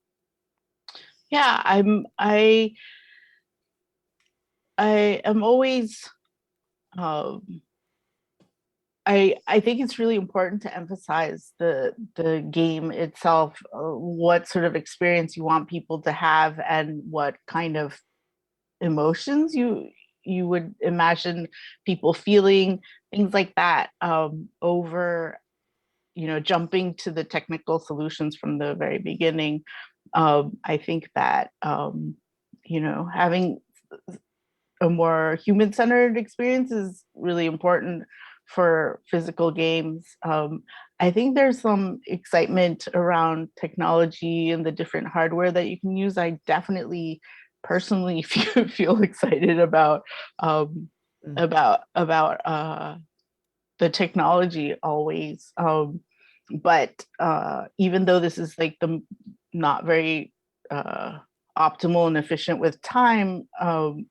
Yeah, I am always um, I think it's really important to emphasize the game itself, what sort of experience you want people to have, and what kind of emotions you would imagine people feeling, things like that, over jumping to the technical solutions from the very beginning. I think that having a more human-centered experience is really important for physical games. I think there's some excitement around technology and the different hardware that you can use. I definitely personally feel excited about um, about the technology always. But even though this is like the not very optimal and efficient with time,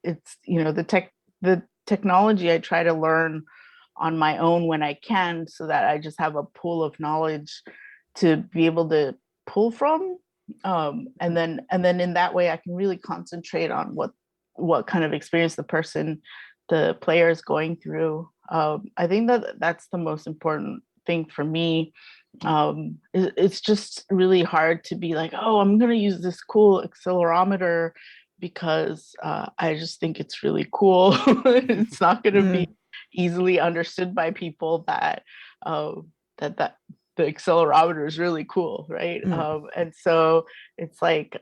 it's the technology I try to learn on my own when I can, so that I just have a pool of knowledge to be able to pull from, and then in that way I can really concentrate on what kind of experience the player is going through. I think that that's the most important thing for me. It's just really hard to be like, oh, I'm going to use this cool accelerometer because I just think it's really cool. It's not going to be easily understood by people that that the accelerometer is really cool, right? And so it's like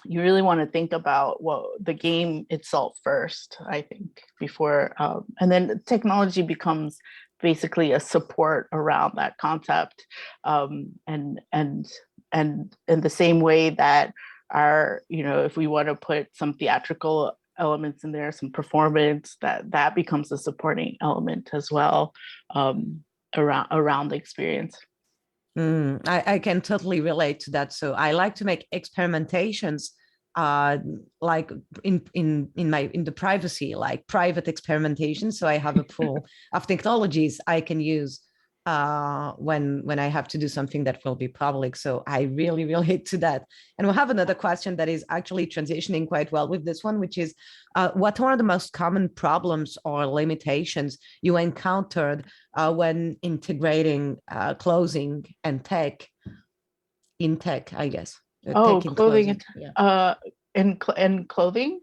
you really want to think about the game itself first, I think, before, and then technology becomes basically a support around that concept, and in the same way that if we want to put some theatrical elements in there, some performance, that becomes a supporting element as well, around the experience. I can totally relate to that. So I like to make experimentations, like in the privacy, like private experimentation. So I have a pool of technologies I can use when I have to do something that will be public. So I really relate to that. And we'll have another question that is actually transitioning quite well with this one, which is, what are the most common problems or limitations you encountered when integrating clothing and tech in tech, I guess. Oh, Tech in clothing, yeah. and clothing.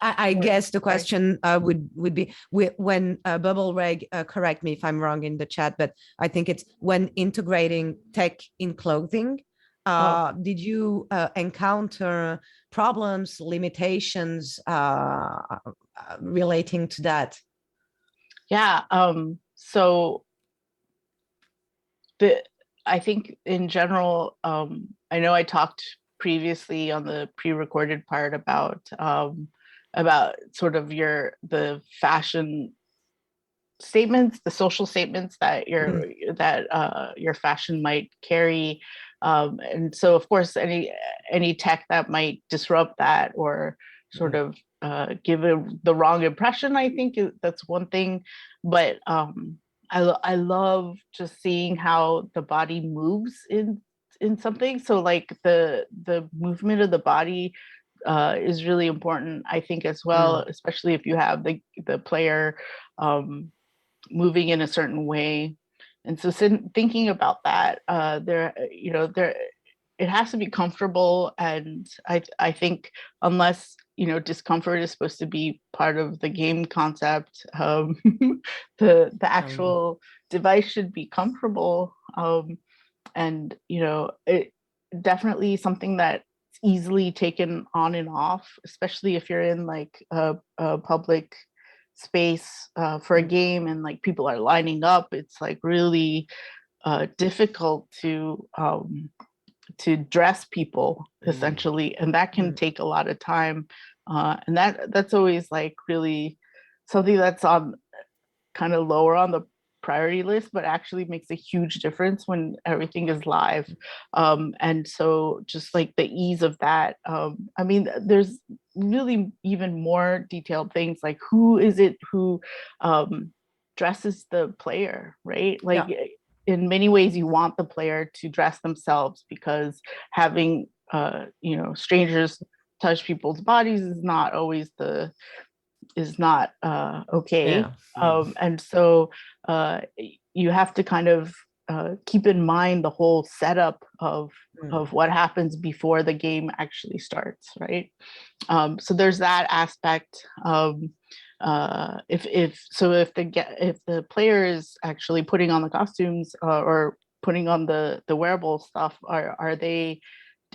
I guess the question would be when Bubble Reg, correct me if I'm wrong in the chat, but I think it's when integrating tech in clothing. Did you encounter problems, limitations relating to that? Yeah. So I think in general, I know I talked previously on the pre-recorded part about sort of the fashion statements, the social statements that your fashion might carry, and so of course any tech that might disrupt that or sort of give the wrong impression, I think that's one thing. But I love just seeing how the body moves in something. So like the movement of the body is really important, I think, as well, especially if you have the player moving in a certain way. And so thinking about that, there it has to be comfortable, and I think unless discomfort is supposed to be part of the game concept, the actual device should be comfortable, and it definitely something that's easily taken on and off, especially if you're in like a public space for a game and like people are lining up. It's like really difficult to dress people essentially, and that can take a lot of time, and that's always like really something that's on kind of lower on the priority list, but actually makes a huge difference when everything is live. And so just like the ease of that, I mean, there's really even more detailed things like who is it who dresses the player, right? Like in many ways you want the player to dress themselves, because having strangers touch people's bodies is not always okay. And so you have to kind of keep in mind the whole setup of what happens before the game actually starts, right? So there's that aspect. If the player is actually putting on the costumes or putting on the wearable stuff,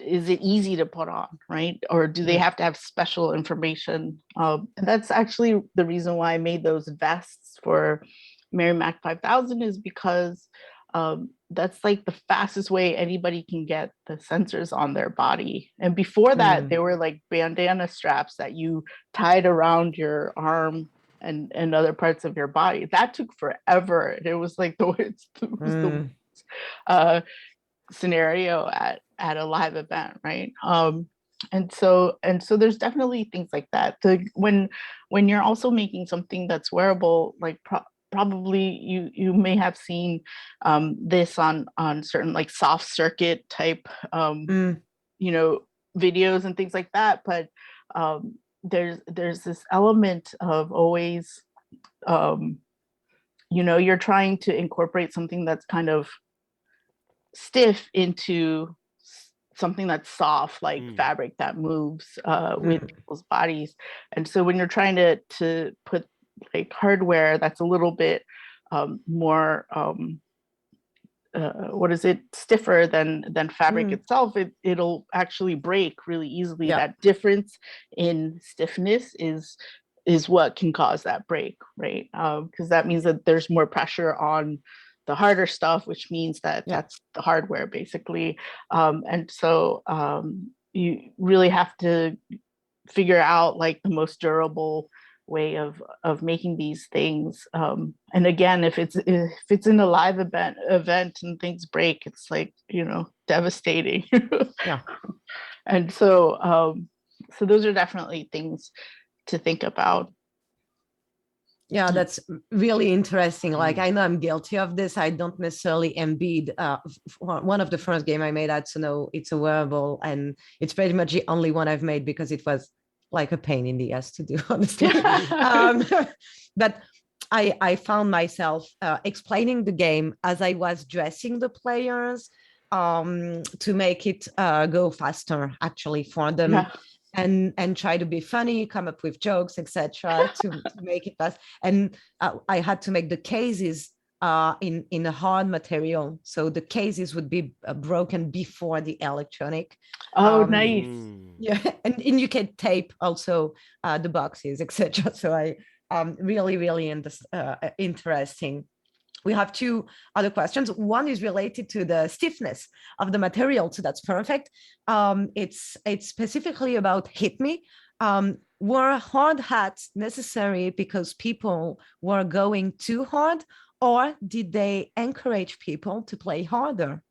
is it easy to put on, right? Or do they have to have special information? And that's actually the reason why I made those vests for Mary Mac 5000, is because that's like the fastest way anybody can get the sensors on their body. And before that, they were like bandana straps that you tied around your arm and other parts of your body. That took forever. It was like the scenario at a live event, right? And so there's definitely things like that. When you're also making something that's wearable, like probably you may have seen this on certain like soft circuit type videos and things like that. But there's this element of always you're trying to incorporate something that's kind of stiff into something that's soft, like fabric that moves with people's bodies. And so when you're trying to put like hardware that's a little bit more stiffer than fabric itself, it'll actually break really easily. That difference in stiffness is what can cause that break, right? Because that means that there's more pressure on the harder stuff, which means that that's the hardware basically. And so you really have to figure out like the most durable way of making these things. And again, if it's in a live event and things break, it's like, devastating. And so those are definitely things to think about. Yeah, that's really interesting. Like, I know I'm guilty of this. I don't necessarily embed. One of the first game I made, I had to know it's a wearable, and it's pretty much the only one I've made because it was like a pain in the ass to do, honestly. But I found myself explaining the game as I was dressing the players to make it go faster, actually, for them. Yeah. And try to be funny, come up with jokes, etc., to make it fast. And I had to make the cases in a hard material, so the cases would be broken before the electronic. Nice. Yeah, and you can tape also the boxes, etc. So I really interesting. We have two other questions. One is related to the stiffness of the material, so that's perfect. It's specifically about hit me. Were hard hats necessary because people were going too hard, or did they encourage people to play harder?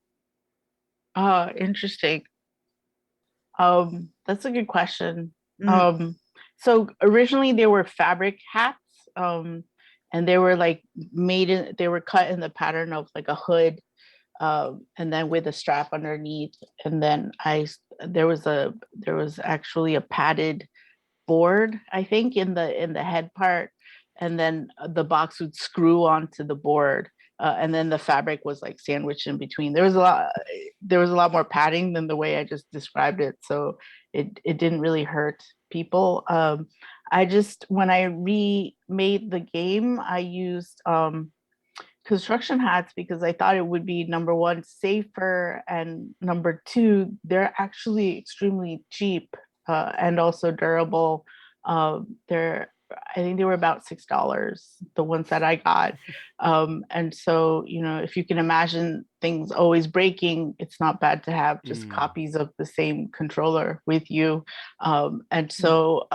Interesting. That's a good question. So originally they were fabric hats. And they were like they were cut in the pattern of like a hood, and then with a strap underneath. And then there was actually a padded board, I think, in the head part, and then the box would screw onto the board, and then the fabric was like sandwiched in between. There was a lot more padding than the way I just described it, so it didn't really hurt people. When I remade the game, I used because construction hats because I thought it would be, number one, safer, and number two, they're actually extremely cheap and also durable. I think they were about $6, the ones that I got. And so, if you can imagine things always breaking, it's not bad to have just copies of the same controller with you. And so,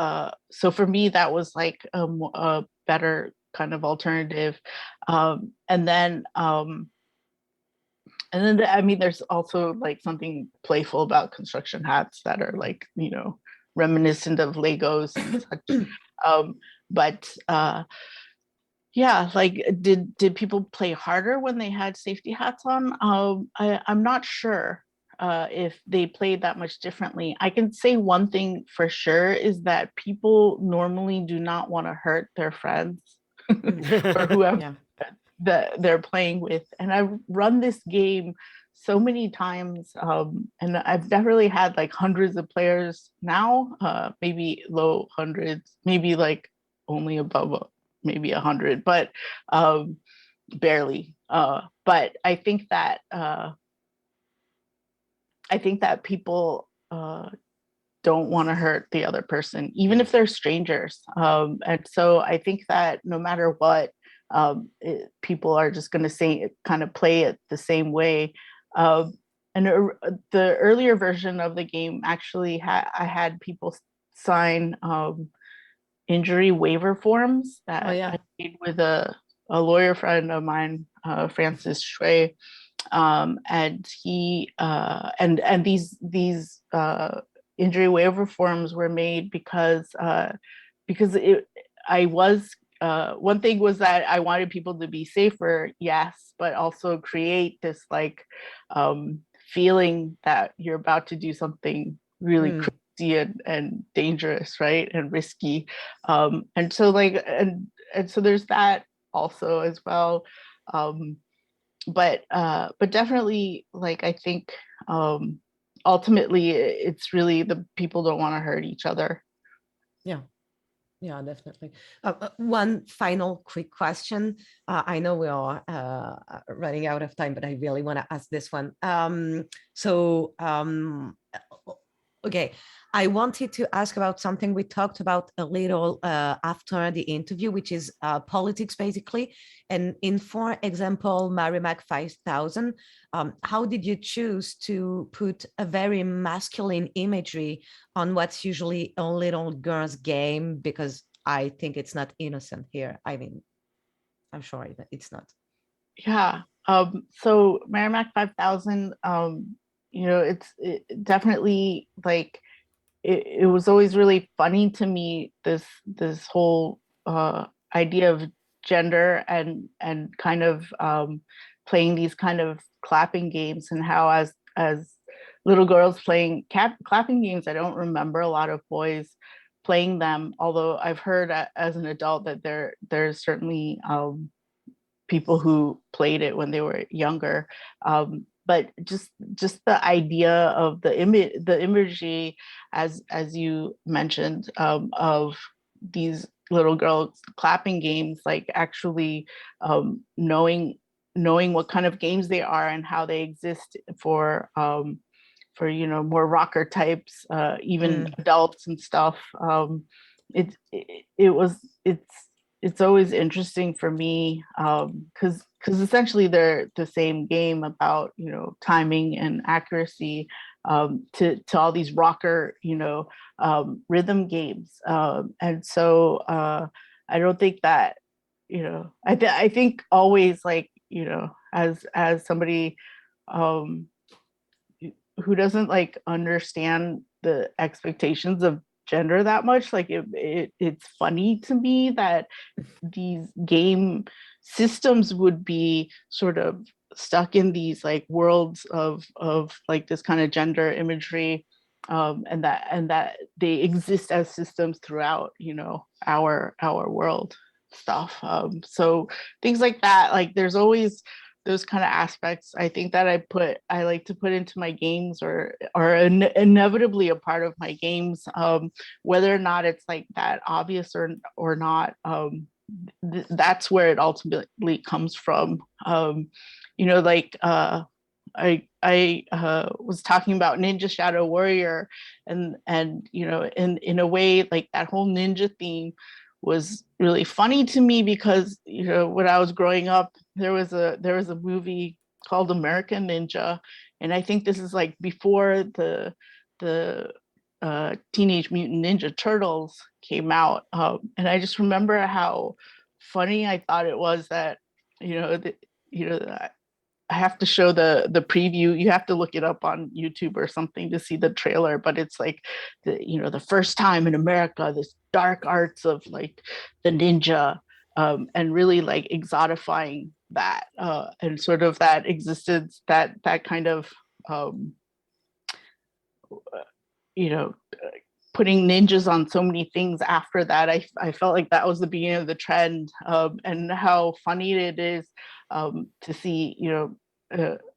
so for me, that was like a better kind of alternative. And then I mean, there's also like something playful about construction hats that are like, reminiscent of Legos and such. But yeah, like did people play harder when they had safety hats on? I'm not sure if they played that much differently. I can say one thing for sure is that people normally do not want to hurt their friends or whoever that they're playing with. And I've run this game so many times, and I've definitely had like hundreds of players now, maybe low hundreds, maybe like only above maybe 100, but barely. But I think that people don't want to hurt the other person, even if they're strangers. And so I think that no matter what, people are just going to say, kind of play it the same way. And the earlier version of the game, actually, I had people sign injury waiver forms that I made with a lawyer friend of mine, Francis Shui. And he and these injury waiver forms were made because one thing was that I wanted people to be safer, yes, but also create this like feeling that you're about to do something really crazy and dangerous, right, and risky. And so like and so there's that also as well. But definitely, like, I think ultimately it's really the people don't want to hurt each other. Yeah, definitely. One final quick question. I know we are running out of time, but I really want to ask this one. Okay, I wanted to ask about something we talked about a little after the interview, which is politics, basically. And in, for example, Merrimack 5000, how did you choose to put a very masculine imagery on what's usually a little girl's game? Because I think it's not innocent here. I mean, I'm sure it's not. Yeah. So Merrimack 5000, it's definitely like, it was always really funny to me, this whole idea of gender and kind of playing these kind of clapping games, and how as little girls playing clapping games, I don't remember a lot of boys playing them, although I've heard as an adult that there's certainly people who played it when they were younger. But just the idea of the imagery, as you mentioned, of these little girls clapping games, like actually knowing what kind of games they are and how they exist for more rocker types, even adults and stuff. It's always interesting for me, because essentially they're the same game about timing and accuracy, to all these rocker rhythm games, and so I don't think that I think always, like, as somebody who doesn't like understand the expectations of gender that much, like it's funny to me that these game systems would be sort of stuck in these like worlds of like this kind of gender imagery, and that they exist as systems throughout our world stuff. So things like that, like there's always those kind of aspects, I think, that I like to put into my games, or are inevitably a part of my games, whether or not it's like that obvious or not. that's where it ultimately comes from. You know, like I was talking about Ninja Shadow Warrior, and you know, in a way, like that whole ninja theme was really funny to me because, you know, when I was growing up, there was a movie called American Ninja, and I think this is like before the Teenage Mutant Ninja Turtles came out, and I just remember how funny I thought it was that, you know, you know, I have to show the preview. You have to look it up on YouTube or something to see the trailer. But it's like the first time in America, this dark arts of like the ninja, and really like exotifying that, and sort of that existence, that kind of you know, putting ninjas on so many things after that. I felt like that was the beginning of the trend, and how funny it is to see, you know,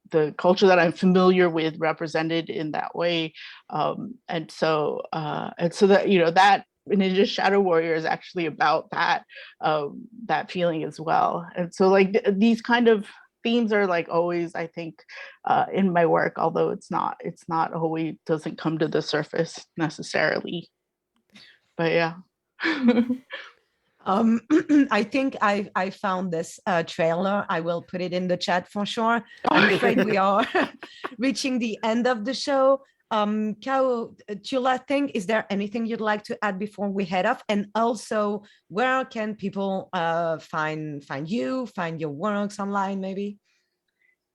the culture that I'm familiar with represented in that way. And so that, you know, that Ninja Shadow Warrior is actually about that, that feeling as well. And so like these kind of themes are like always, I think, in my work, although it's not always, doesn't come to the surface necessarily. But yeah. I think I found this trailer. I will put it in the chat for sure. I'm afraid we are reaching the end of the show. Kaho, Chula, is there anything you'd like to add before we head off? And also, where can people find you, find your works online, maybe?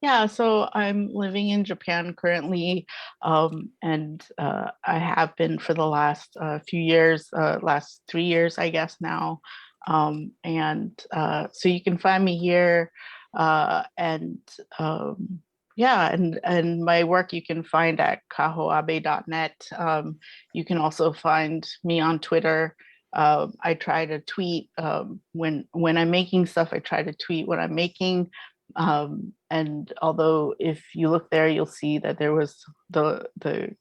Yeah, so I'm living in Japan currently, and I have been for the last few years, last 3 years, I guess now. And so you can find me here, and yeah, and my work you can find at kahoabe.net. You can also find me on Twitter. I try to tweet when I'm making stuff. I try to tweet what I'm making. And although if you look there, you'll see that there was the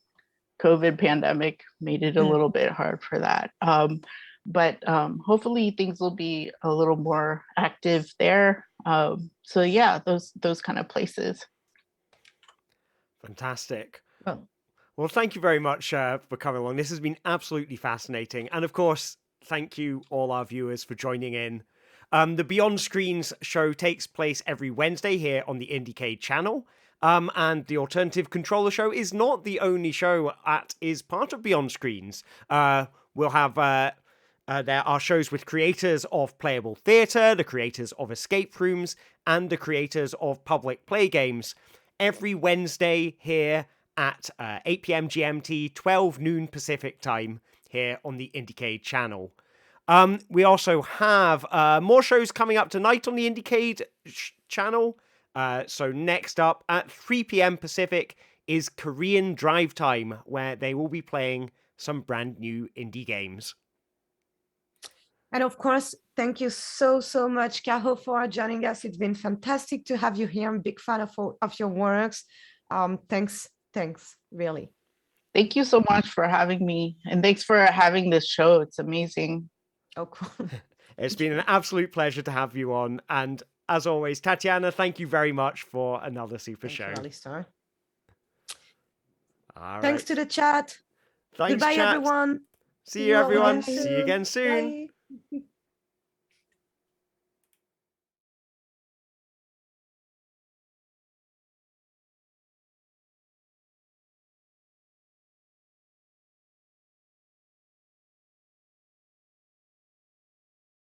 COVID pandemic made it a little bit hard for that. But hopefully things will be a little more active there. So yeah, those kind of places. Fantastic. Well, thank you very much for coming along. This has been absolutely fascinating. And of course, thank you all our viewers for joining in. The Beyond Screens show takes place every Wednesday here on the IndieCade channel. And the Alternative Controller Show is not the only show that is part of Beyond Screens. We'll have there are shows with creators of playable theatre, the creators of escape rooms, and the creators of public play games every Wednesday here at 8 p.m. GMT, 12 noon Pacific time here on the IndieCade channel. We also have more shows coming up tonight on the IndieCade channel. So next up at 3 p.m. Pacific is Korean Drive Time, where they will be playing some brand new indie games. And of course, thank you so much, Kaho, for joining us. It's been fantastic to have you here. I'm a big fan of your works. Thanks, really. Thank you so much for having me, and thanks for having this show. It's amazing. Oh, cool. It's been an absolute pleasure to have you on. And as always, Tatiana, thank you very much for another super show. Thank you, Alistair. All Thanks right. to the chat. Thanks, Goodbye, chat. everyone. See you, everyone. See you again soon. Bye.